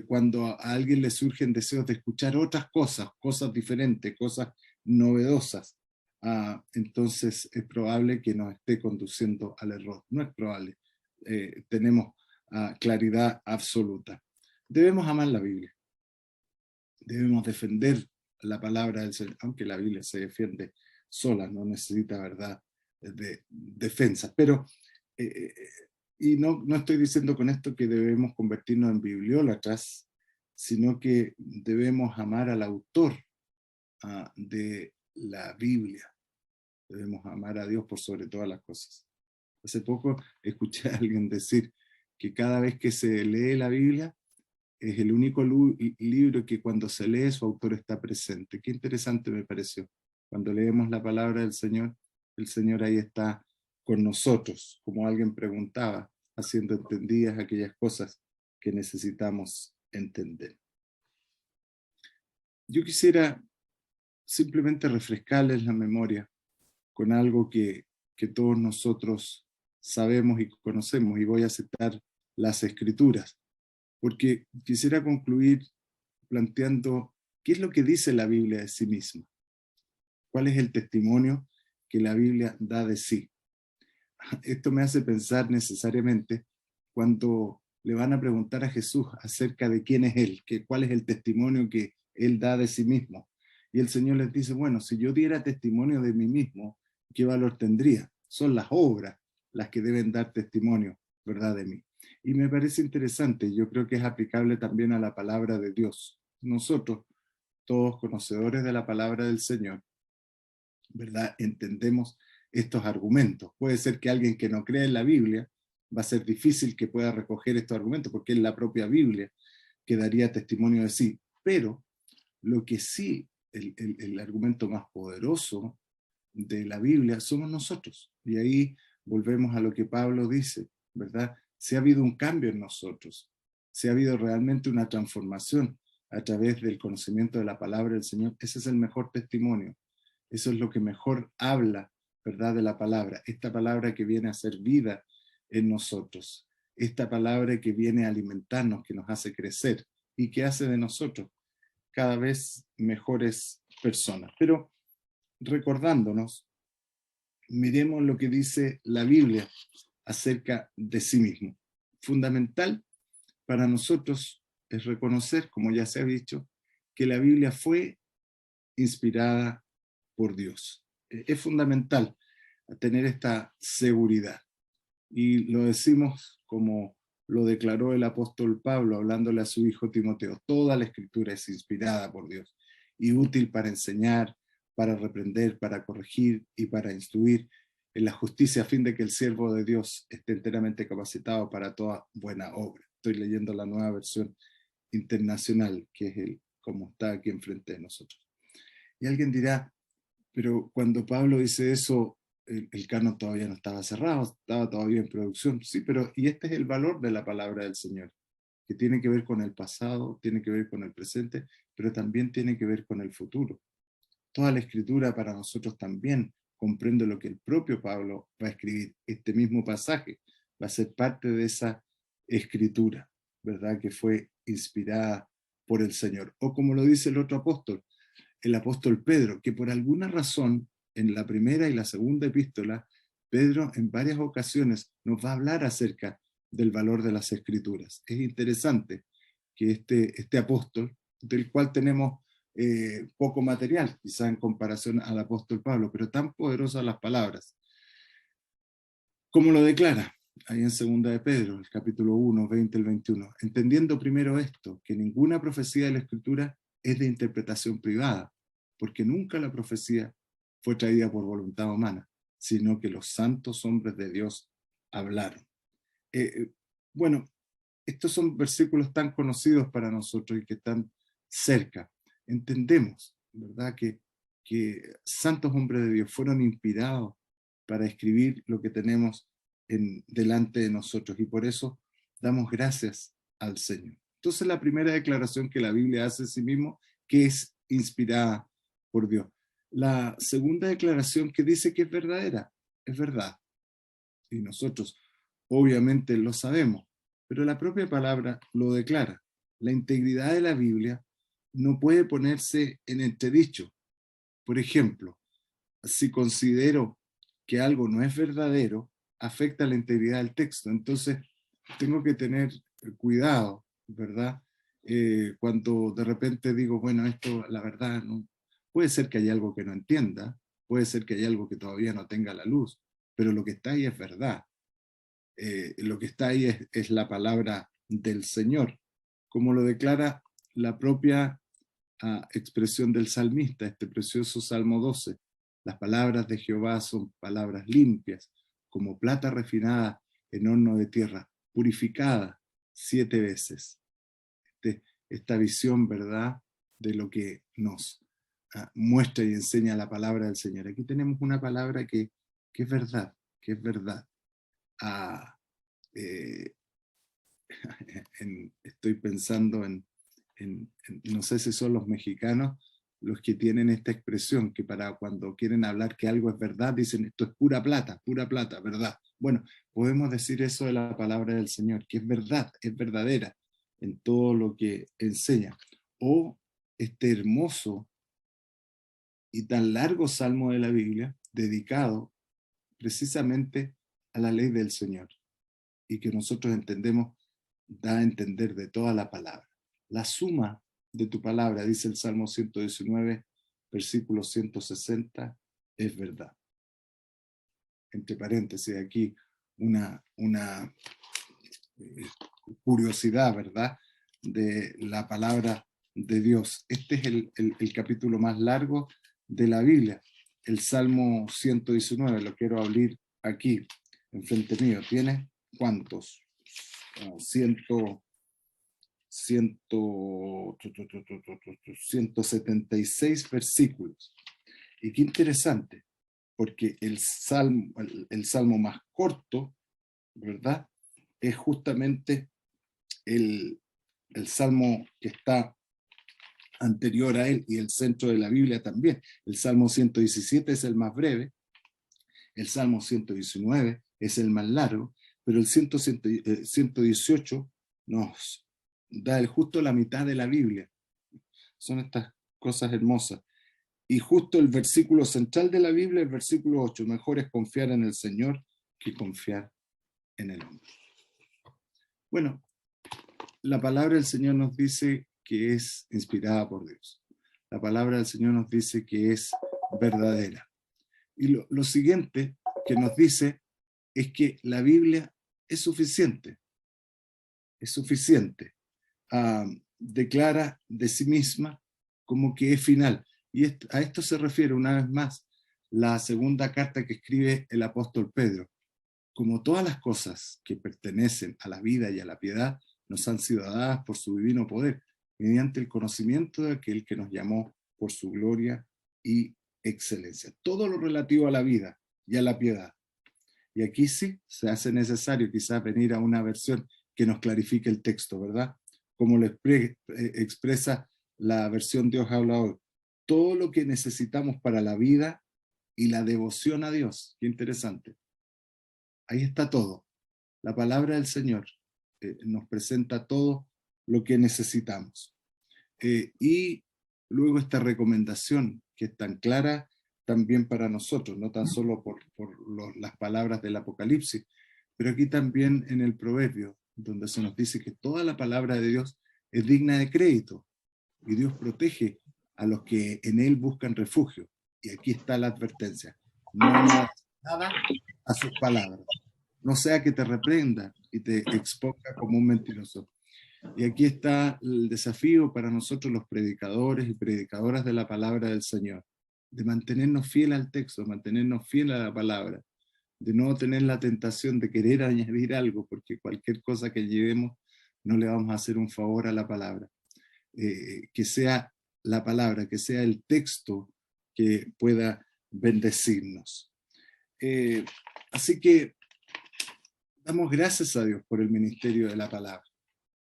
S6: cuando a alguien le surgen deseos de escuchar otras cosas, cosas diferentes, cosas novedosas, entonces es probable que nos esté conduciendo al error. No es probable. Tenemos claridad absoluta. Debemos amar la Biblia. Debemos defender la palabra del Señor, aunque la Biblia se defiende sola, no necesita, ¿verdad?, de defensa. Pero, y no estoy diciendo con esto que debemos convertirnos en bibliólatras, sino que debemos amar al autor de la Biblia. Debemos amar a Dios por sobre todas las cosas. Hace poco escuché a alguien decir que cada vez que se lee la Biblia, es el único libro que cuando se lee su autor está presente. Qué interesante me pareció. Cuando leemos la palabra del Señor, el Señor ahí está con nosotros, como alguien preguntaba, haciendo entendidas aquellas cosas que necesitamos entender. Yo quisiera simplemente refrescarles la memoria con algo que todos nosotros sabemos y conocemos, y voy a citar las Escrituras, porque quisiera concluir planteando qué es lo que dice la Biblia de sí misma. ¿Cuál es el testimonio que la Biblia da de sí? Esto me hace pensar necesariamente cuando le van a preguntar a Jesús acerca de quién es Él, cuál es el testimonio que Él da de sí mismo. Y el Señor les dice, bueno, si yo diera testimonio de mí mismo, ¿qué valor tendría? Son las obras las que deben dar testimonio, ¿verdad?, de mí. Y me parece interesante, yo creo que es aplicable también a la palabra de Dios. Nosotros, todos conocedores de la palabra del Señor, ¿verdad?, entendemos estos argumentos. Puede ser que alguien que no cree en la Biblia, va a ser difícil que pueda recoger estos argumentos, porque es la propia Biblia que daría testimonio de sí. Pero lo que sí, el argumento más poderoso de la Biblia somos nosotros. Y ahí volvemos a lo que Pablo dice, ¿verdad? Si ha habido un cambio en nosotros, si ha habido realmente una transformación a través del conocimiento de la palabra del Señor, ese es el mejor testimonio. Eso es lo que mejor habla, ¿verdad?, de la palabra. Esta palabra que viene a ser vida en nosotros. Esta palabra que viene a alimentarnos, que nos hace crecer y que hace de nosotros cada vez mejores personas. Pero recordándonos, miremos lo que dice la Biblia acerca de sí mismo. Fundamental para nosotros es reconocer, como ya se ha dicho, que la Biblia fue inspirada por Dios. Es fundamental tener esta seguridad. Y lo decimos como lo declaró el apóstol Pablo, hablándole a su hijo Timoteo. Toda la escritura es inspirada por Dios y útil para enseñar, para reprender, para corregir y para instruir en la justicia, a fin de que el siervo de Dios esté enteramente capacitado para toda buena obra. Estoy leyendo la Nueva Versión Internacional, que es como está aquí enfrente de nosotros. Y alguien dirá, pero cuando Pablo dice eso, el canon todavía no estaba cerrado, estaba todavía en producción. Sí, pero y este es el valor de la palabra del Señor, que tiene que ver con el pasado, tiene que ver con el presente, pero también tiene que ver con el futuro. Toda la escritura para nosotros también comprende lo que el propio Pablo va a escribir. Este mismo pasaje va a ser parte de esa escritura, ¿verdad?, que fue inspirada por el Señor. O como lo dice el otro apóstol, el apóstol Pedro, que por alguna razón en la primera y la segunda epístola, Pedro en varias ocasiones nos va a hablar acerca del valor de las escrituras. Es interesante que este apóstol, del cual tenemos poco material, quizá en comparación al apóstol Pablo, pero tan poderosas las palabras, como lo declara ahí en segunda de Pedro, el capítulo 1, 20 al 21, entendiendo primero esto, que ninguna profecía de la escritura es de interpretación privada, porque nunca la profecía fue traída por voluntad humana, sino que los santos hombres de Dios hablaron. Bueno, estos son versículos tan conocidos para nosotros y que están cerca. Entendemos, ¿verdad?, que santos hombres de Dios fueron inspirados para escribir lo que tenemos delante de nosotros, y por eso damos gracias al Señor. Entonces, la primera declaración que la Biblia hace de sí mismo, que es inspirada por Dios. La segunda declaración, que dice que es verdadera, es verdad. Y nosotros obviamente lo sabemos, pero la propia palabra lo declara. La integridad de la Biblia no puede ponerse en entredicho. Por ejemplo, si considero que algo no es verdadero, afecta la integridad del texto. Entonces, tengo que tener cuidado, ¿verdad? Cuando de repente digo, bueno, esto, la verdad, no, puede ser que haya algo que no entienda, puede ser que haya algo que todavía no tenga la luz, pero lo que está ahí es verdad. Lo que está ahí es la palabra del Señor, como lo declara la propia expresión del salmista, este precioso Salmo 12. Las palabras de Jehová son palabras limpias, como plata refinada en horno de tierra, purificada 7 veces. Esta visión, ¿verdad?, de lo que nos muestra y enseña la palabra del Señor. Aquí tenemos una palabra que es verdad, que es verdad. Estoy pensando en, no sé si son los mexicanos los que tienen esta expresión, que para cuando quieren hablar que algo es verdad, dicen esto es pura plata, verdad. Bueno, podemos decir eso de la palabra del Señor, que es verdad, es verdadera en todo lo que enseña. O este hermoso y tan largo salmo de la Biblia, dedicado precisamente a la ley del Señor, y que nosotros entendemos da a entender de toda la palabra. La suma de tu palabra, dice el Salmo 119, versículo 160, es verdad. Entre paréntesis, aquí una curiosidad, ¿verdad?, de la palabra de Dios. Este es el capítulo más largo de la Biblia, el Salmo 119, lo quiero abrir aquí, enfrente mío. ¿Tiene cuántos? 176 versículos. Y qué interesante, porque el salmo más corto, ¿verdad?, es justamente el salmo que está anterior a él y el centro de la Biblia también. El Salmo 117 es el más breve, el Salmo 119 es el más largo, pero el 118 nos da justo la mitad de la Biblia. Son estas cosas hermosas. Y justo el versículo central de la Biblia, el versículo 8, mejor es confiar en el Señor que confiar en el hombre. Bueno, la palabra del Señor nos dice que es inspirada por Dios. La palabra del Señor nos dice que es verdadera. Y lo siguiente que nos dice es que la Biblia es suficiente. Es suficiente. Declara de sí misma como que es final. Y a esto se refiere una vez más la segunda carta que escribe el apóstol Pedro. Como todas las cosas que pertenecen a la vida y a la piedad nos han sido dadas por su divino poder, mediante el conocimiento de aquel que nos llamó por su gloria y excelencia. Todo lo relativo a la vida y a la piedad. Y aquí sí se hace necesario quizás venir a una versión que nos clarifique el texto, ¿verdad? Como lo expresa la versión Dios habla hoy. Todo lo que necesitamos para la vida y la devoción a Dios. Qué interesante. Ahí está todo. La palabra del Señor nos presenta todo lo que necesitamos. Y luego esta recomendación que es tan clara también para nosotros, no tan solo por las palabras del Apocalipsis, pero aquí también en el Proverbio, donde se nos dice que toda la palabra de Dios es digna de crédito y Dios protege a los que en él buscan refugio. Y aquí está la advertencia. No añadas nada a sus palabras. No sea que te reprenda y te exponga como un mentiroso. Y aquí está el desafío para nosotros los predicadores y predicadoras de la palabra del Señor, de mantenernos fiel al texto, mantenernos fiel a la palabra, de no tener la tentación de querer añadir algo, porque cualquier cosa que llevemos no le vamos a hacer un favor a la palabra. Que sea la palabra, que sea el texto que pueda bendecirnos. Así que damos gracias a Dios por el ministerio de la palabra.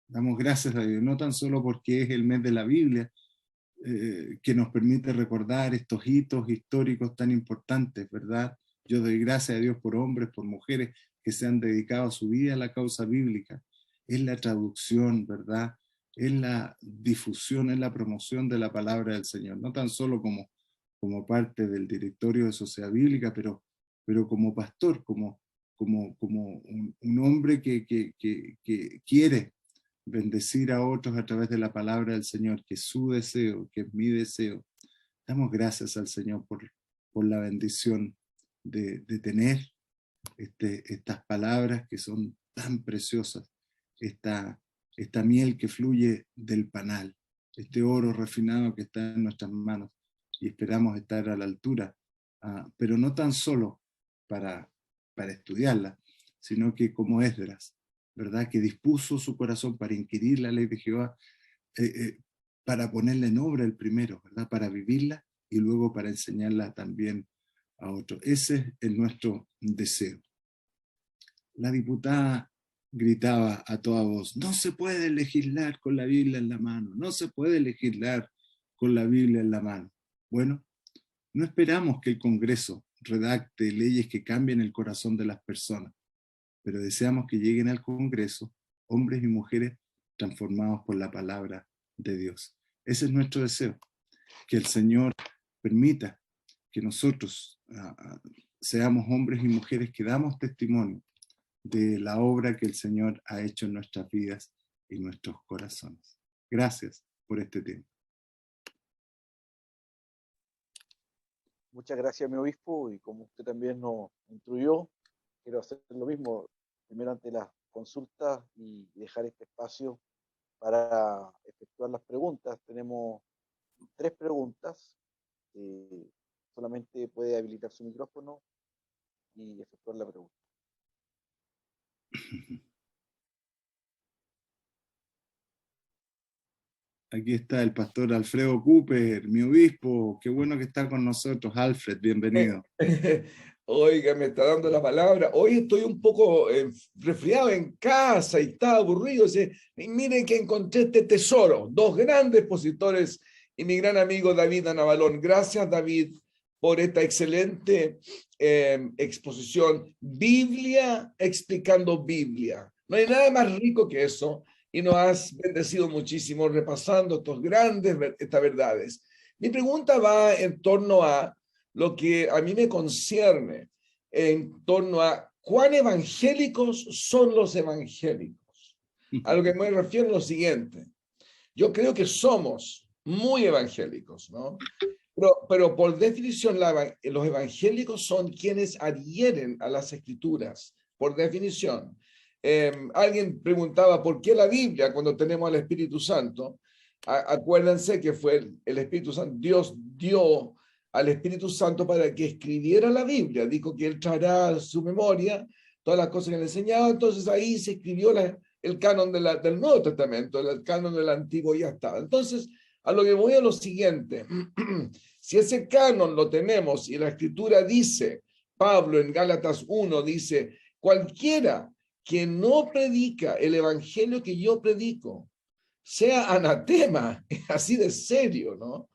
S6: Damos gracias a Dios, no tan solo porque es el mes de la Biblia, que nos permite recordar estos hitos históricos tan importantes, ¿verdad? Yo doy gracias a Dios por hombres, por mujeres que se han dedicado su vida a la causa bíblica. Es la traducción, ¿verdad? Es la difusión, es la promoción de la palabra del Señor, no tan solo como parte del directorio de Sociedad Bíblica, pero como pastor, como un hombre que quiere bendecir a otros a través de la palabra del Señor, que es su deseo, que es mi deseo. Damos gracias al Señor por la bendición de tener estas palabras que son tan preciosas, esta miel que fluye del panal, este oro refinado que está en nuestras manos, y esperamos estar a la altura, pero no tan solo para estudiarla, sino que como Esdras, ¿verdad?, que dispuso su corazón para inquirir la ley de Jehová, para ponerla en obra el primero, ¿verdad?, para vivirla y luego para enseñarla también a otros. Ese es nuestro deseo. La diputada gritaba a toda voz: no se puede legislar con la Biblia en la mano, no se puede legislar con la Biblia en la mano. Bueno, no esperamos que el Congreso redacte leyes que cambien el corazón de las personas, pero deseamos que lleguen al Congreso hombres y mujeres transformados por la palabra de Dios. Ese es nuestro deseo, que el Señor permita que nosotros seamos hombres y mujeres que damos testimonio de la obra que el Señor ha hecho en nuestras vidas y nuestros corazones. Gracias por este tiempo.
S2: Muchas gracias, mi obispo, y como usted también nos instruyó, quiero hacer lo mismo, primero ante las consultas y dejar este espacio para efectuar las preguntas. Tenemos 3 preguntas. Solamente puede habilitar su micrófono y efectuar la pregunta.
S6: Aquí está el pastor Alfredo Cooper, mi obispo. Qué bueno que está con nosotros, Alfred. Bienvenido.
S8: Oiga, me está dando la palabra. Hoy estoy un poco resfriado en casa y estaba aburrido. Y miren que encontré este tesoro. 2 grandes expositores y mi gran amigo David Anabalón. Gracias, David, por esta excelente exposición. Biblia explicando Biblia. No hay nada más rico que eso. Y nos has bendecido muchísimo repasando estas verdades. Mi pregunta va en torno a lo que a mí me concierne, en torno a cuán evangélicos son los evangélicos. A lo que me refiero es lo siguiente. Yo creo que somos muy evangélicos, ¿no? Pero por definición, los evangélicos son quienes adhieren a las escrituras, por definición. Alguien preguntaba, ¿por qué la Biblia cuando tenemos al Espíritu Santo? Acuérdense que fue el Espíritu Santo, Dios dio al Espíritu Santo para que escribiera la Biblia. Dijo que Él traerá a su memoria todas las cosas que le enseñaba. Entonces ahí se escribió el canon del Nuevo Testamento, el canon del Antiguo ya estaba. Entonces, a lo que voy a lo siguiente. Si ese canon lo tenemos y la Escritura dice, Pablo en Gálatas 1 dice, cualquiera que no predica el evangelio que yo predico, sea anatema, así de serio, ¿no?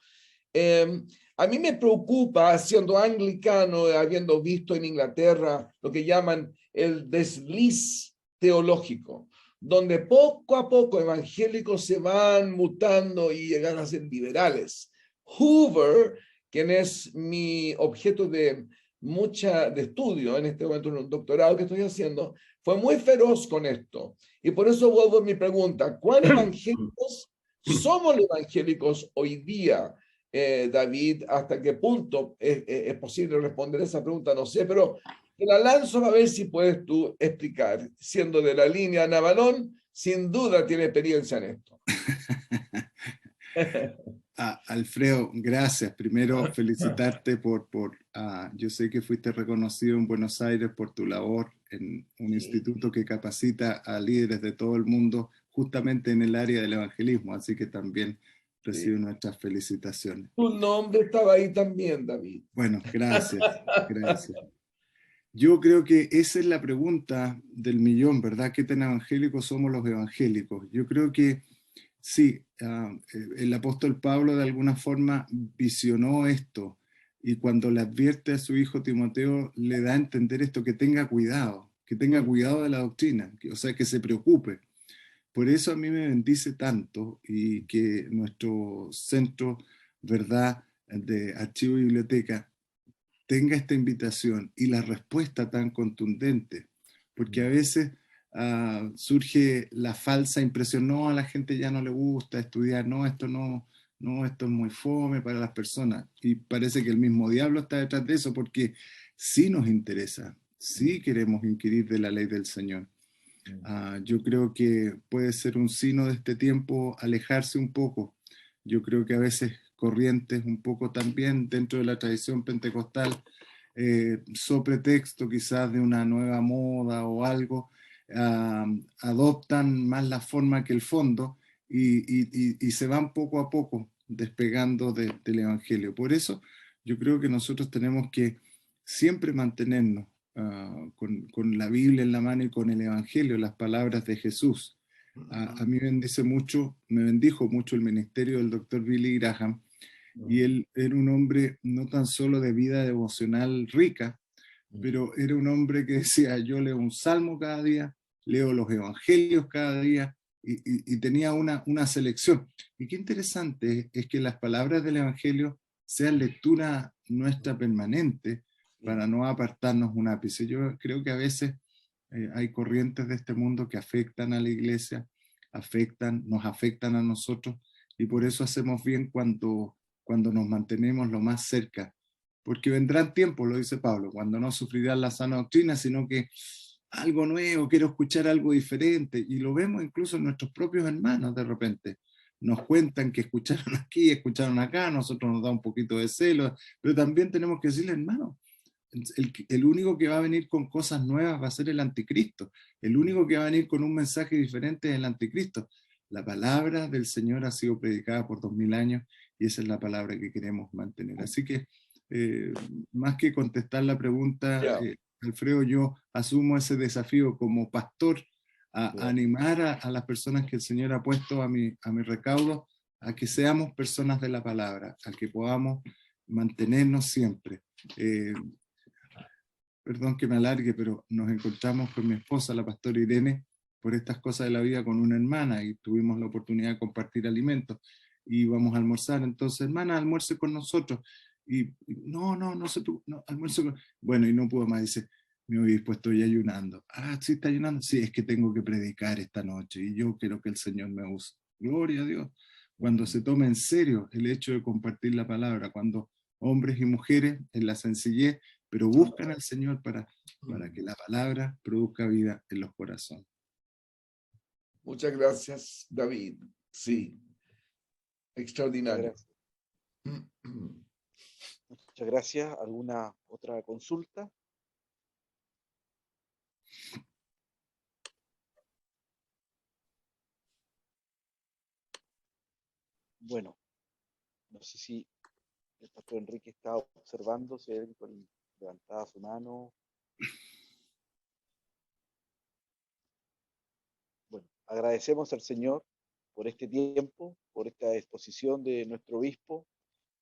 S8: A mí me preocupa, siendo anglicano, habiendo visto en Inglaterra lo que llaman el desliz teológico, donde poco a poco evangélicos se van mutando y llegan a ser liberales. Hoover, quien es mi objeto de estudio en este momento en un doctorado que estoy haciendo, fue muy feroz con esto. Y por eso vuelvo a mi pregunta, ¿cuán evangélicos somos los evangélicos hoy día? David, ¿hasta qué punto es posible responder esa pregunta? No sé, pero te la lanzo a ver si puedes tú explicar. Siendo de la línea Navalón, sin duda tiene experiencia en esto.
S6: Alfredo, gracias. Primero, felicitarte yo sé que fuiste reconocido en Buenos Aires por tu labor en un instituto que capacita a líderes de todo el mundo justamente en el área del evangelismo, así que también recibe nuestras felicitaciones.
S8: Tu nombre estaba ahí también, David.
S6: Bueno, gracias, gracias. Yo creo que esa es la pregunta del millón, ¿verdad? ¿Qué tan evangélicos somos los evangélicos? Yo creo que sí, el apóstol Pablo de alguna forma visionó esto y cuando le advierte a su hijo Timoteo le da a entender esto, que tenga cuidado de la doctrina, o sea, que se preocupe. Por eso a mí me bendice tanto y que nuestro centro, ¿verdad?, de archivo y biblioteca tenga esta invitación y la respuesta tan contundente, porque a veces surge la falsa impresión, no, a la gente ya no le gusta estudiar, no, esto es muy fome para las personas, y parece que el mismo diablo está detrás de eso, porque sí nos interesa, sí queremos inquirir de la ley del Señor. Yo creo que puede ser un signo de este tiempo alejarse un poco. Yo creo que a veces corrientes un poco también dentro de la tradición pentecostal, sobre texto quizás de una nueva moda o algo, adoptan más la forma que el fondo y se van poco a poco despegando del Evangelio. Por eso yo creo que nosotros tenemos que siempre mantenernos con la Biblia en la mano y con el Evangelio, las palabras de Jesús. A mí me bendijo mucho el ministerio del doctor Billy Graham, y él era un hombre no tan solo de vida devocional rica, pero era un hombre que decía, yo leo un salmo cada día, leo los evangelios cada día, y tenía una selección. Y qué interesante es que las palabras del evangelio sean lectura nuestra permanente, para no apartarnos un ápice. Yo creo que a veces hay corrientes de este mundo que afectan a la iglesia, nos afectan a nosotros, y por eso hacemos bien cuando nos mantenemos lo más cerca, porque vendrán tiempos, lo dice Pablo, cuando no sufrirán la sana doctrina, sino que algo nuevo, quiero escuchar algo diferente, y lo vemos incluso en nuestros propios hermanos de repente. Nos cuentan que escucharon aquí, escucharon acá, a nosotros nos da un poquito de celo, pero también tenemos que decirle, hermano, el único que va a venir con cosas nuevas va a ser el anticristo. El único que va a venir con un mensaje diferente es el anticristo. La palabra del Señor ha sido predicada por 2000 años y esa es la palabra que queremos mantener. Así que, más que contestar la pregunta, Alfredo, yo asumo ese desafío como pastor a animar a las personas que el Señor ha puesto a mi recaudo, a que seamos personas de la palabra, a que podamos mantenernos siempre. Perdón que me alargue, pero nos encontramos con mi esposa, la pastora Irene, por estas cosas de la vida con una hermana y tuvimos la oportunidad de compartir alimentos y íbamos a almorzar. Entonces, hermana, almuerce con nosotros. Y no se preocupe, no, almuerzo con... Bueno, y no pudo más, dice, mi obispo, estoy ayunando. Ah, ¿sí está ayunando? Sí, es que tengo que predicar esta noche y yo quiero que el Señor me use. Gloria a Dios. Cuando se toma en serio el hecho de compartir la palabra, cuando hombres y mujeres en la sencillez, pero buscan al Señor para que la palabra produzca vida en los corazones.
S8: Muchas gracias, David. Sí, extraordinario.
S2: Muchas gracias. ¿Alguna otra consulta? Bueno, no sé si el pastor Enrique está observando, si hay alguien con levantada su mano. Bueno, agradecemos al Señor por este tiempo, por esta exposición de nuestro obispo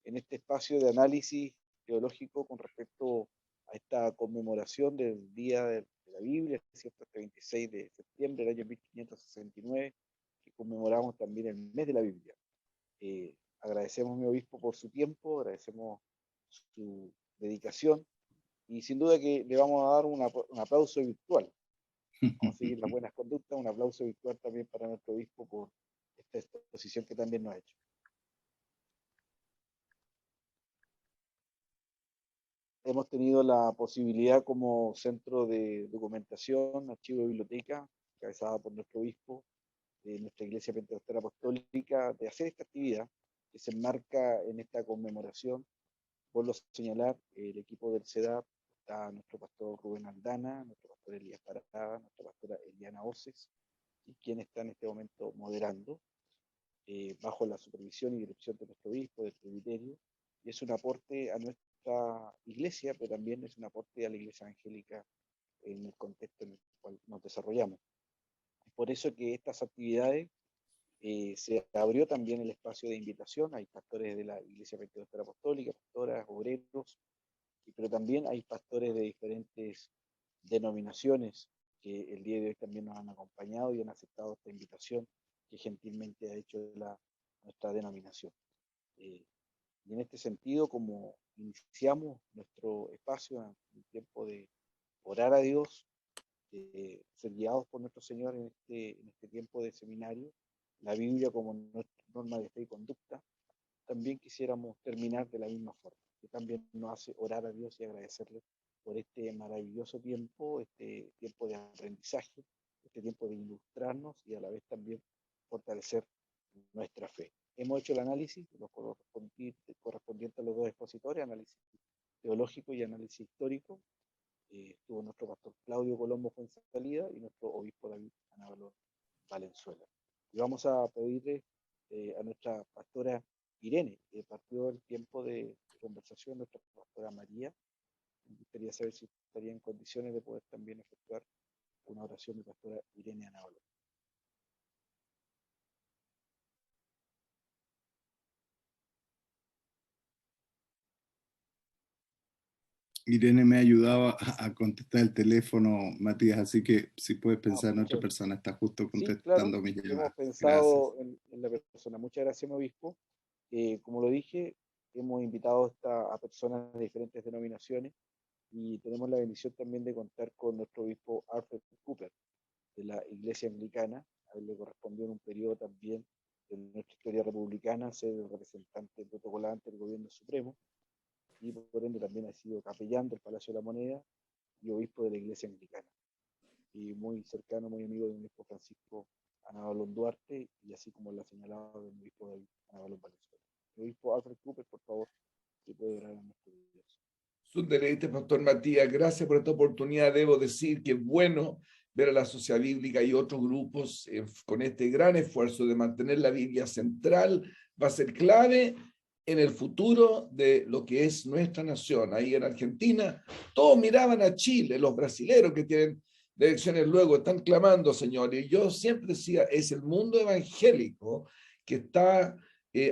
S2: en este espacio de análisis teológico con respecto a esta conmemoración del Día de la Biblia, ¿cierto? Este 26 de septiembre del año 1569, que conmemoramos también el mes de la Biblia. Agradecemos a mi obispo por su tiempo, agradecemos su dedicación y sin duda que le vamos a dar un aplauso virtual. Vamos a seguir las buenas conductas, un aplauso virtual también para nuestro obispo por esta exposición que también nos ha hecho. Hemos tenido la posibilidad como centro de documentación, archivo de biblioteca, encabezada por nuestro obispo de nuestra Iglesia Pentecostal Apostólica, de hacer esta actividad que se enmarca en esta conmemoración. Por lo señalar, el equipo del CEDAP, está nuestro pastor Rubén Aldana, nuestro pastor Elías Parada, nuestra pastora Eliana Oces, y quien está en este momento moderando, bajo la supervisión y dirección de nuestro obispo, del presbiterio, y es un aporte a nuestra iglesia, pero también es un aporte a la iglesia angélica en el contexto en el cual nos desarrollamos. Por eso que estas actividades se abrió también el espacio de invitación. Hay pastores de la Iglesia Pentecostal Apostólica, pastoras, obreros, pero también hay pastores de diferentes denominaciones que el día de hoy también nos han acompañado y han aceptado esta invitación que gentilmente ha hecho nuestra denominación. Y en este sentido, como iniciamos nuestro espacio en el tiempo de orar a Dios, ser guiados por nuestro Señor en este tiempo de seminario, la Biblia como nuestra norma de fe y conducta, también quisiéramos terminar de la misma forma, que también nos hace orar a Dios y agradecerle por este maravilloso tiempo, este tiempo de aprendizaje, este tiempo de ilustrarnos y a la vez también fortalecer nuestra fe. Hemos hecho el análisis correspondiente a los dos expositores, análisis teológico y análisis histórico. Estuvo nuestro pastor Claudio Colombo Fuenzalida y nuestro obispo David Anábalo Valenzuela. Y vamos a pedirle a nuestra pastora Irene, que partió el tiempo de conversación, nuestra pastora María. Me gustaría saber si estaría en condiciones de poder también efectuar una oración de pastora Irene Anábalo.
S6: Irene me ha ayudado a contestar el teléfono, Matías, así que si puedes pensar en otra persona, está justo contestando mi llamada.
S2: Hemos pensado en la persona. Muchas gracias, mi obispo. Como lo dije, hemos invitado a personas de diferentes denominaciones y tenemos la bendición también de contar con nuestro obispo Alfred Cooper, de la Iglesia Anglicana. A él le correspondió en un periodo también de nuestra historia republicana ser el representante protocolante del gobierno supremo, y por ende también ha sido capellán del Palacio de la Moneda y obispo de la Iglesia Anglicana, y muy cercano, muy amigo del obispo Francisco Ana Balón Duarte, y así como lo ha señalado del obispo de Ana Balón Valenzuela. El obispo Alfred Cooper, por favor, si puede orar en nuestro Dios.
S8: Es un deleite, Pastor Matías. Gracias por esta oportunidad. Debo decir que es bueno ver a la Sociedad Bíblica y otros grupos con este gran esfuerzo de mantener la Biblia central. Va a ser clave en el futuro de lo que es nuestra nación. Ahí en Argentina, todos miraban a Chile, los brasileros que tienen elecciones luego, están clamando, Señor. Y yo siempre decía, es el mundo evangélico que está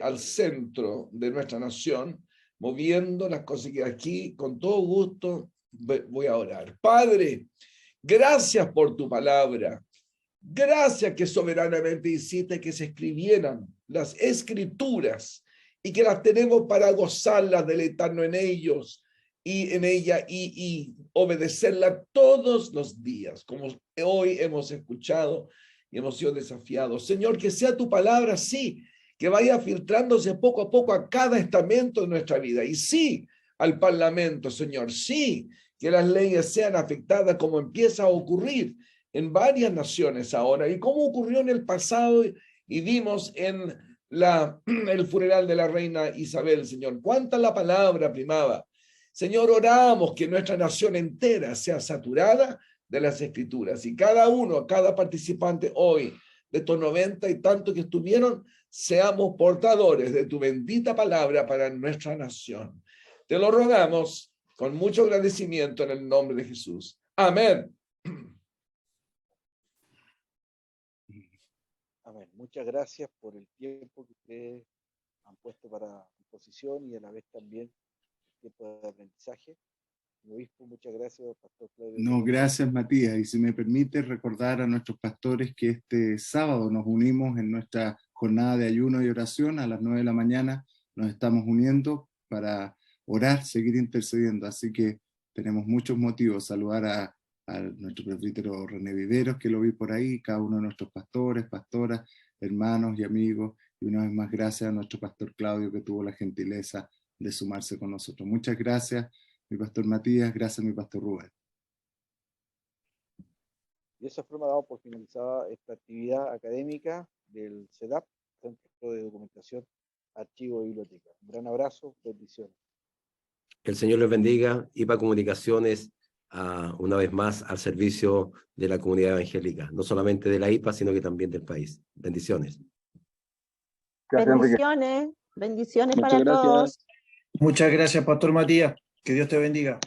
S8: al centro de nuestra nación, moviendo las cosas que aquí, con todo gusto, voy a orar. Padre, gracias por tu palabra. Gracias que soberanamente hiciste que se escribieran las escrituras y que las tenemos para gozarlas, deleitarnos en ellos y en ella y obedecerla todos los días, como hoy hemos escuchado y hemos sido desafiados. Señor, que sea tu palabra, sí, que vaya filtrándose poco a poco a cada estamento de nuestra vida. Y sí, al Parlamento, Señor, sí, que las leyes sean afectadas como empieza a ocurrir en varias naciones ahora, y como ocurrió en el pasado, y vimos en el funeral de la reina Isabel, Señor. ¿Cuánta la palabra primaba? Señor, oramos que nuestra nación entera sea saturada de las Escrituras, y cada uno, cada participante hoy, de estos 90 y tantos que estuvieron, seamos portadores de tu bendita palabra para nuestra nación. Te lo rogamos con mucho agradecimiento en el nombre de Jesús. Amén.
S2: Amén. Muchas gracias por el tiempo que ustedes han puesto para disposición y a la vez también tiempo de aprendizaje. Obispo, muchas gracias, Pastor Claudio.
S6: No, gracias, Matías. Y si me permite recordar a nuestros pastores que este sábado nos unimos en nuestra jornada de ayuno y oración a las 9 de la mañana. Nos estamos uniendo para orar, seguir intercediendo. Así que tenemos muchos motivos. Saludar a nuestro presbítero René Viveros, que lo vi por ahí, cada uno de nuestros pastores, pastoras, hermanos y amigos. Y una vez más, gracias a nuestro pastor Claudio, que tuvo la gentileza de sumarse con nosotros. Muchas gracias, mi pastor Matías, gracias mi pastor Rubén.
S2: De esa forma damos por finalizada esta actividad académica del CEDAP, Centro de Documentación, Archivo y Biblioteca. Un gran abrazo, bendiciones.
S3: Que el Señor les bendiga. IPA Comunicaciones, una vez más, al servicio de la comunidad evangélica, no solamente de la IPA, sino que también del país. Bendiciones.
S9: Bendiciones, bendiciones para todos.
S10: Muchas gracias, Pastor Matías. Que Dios te bendiga.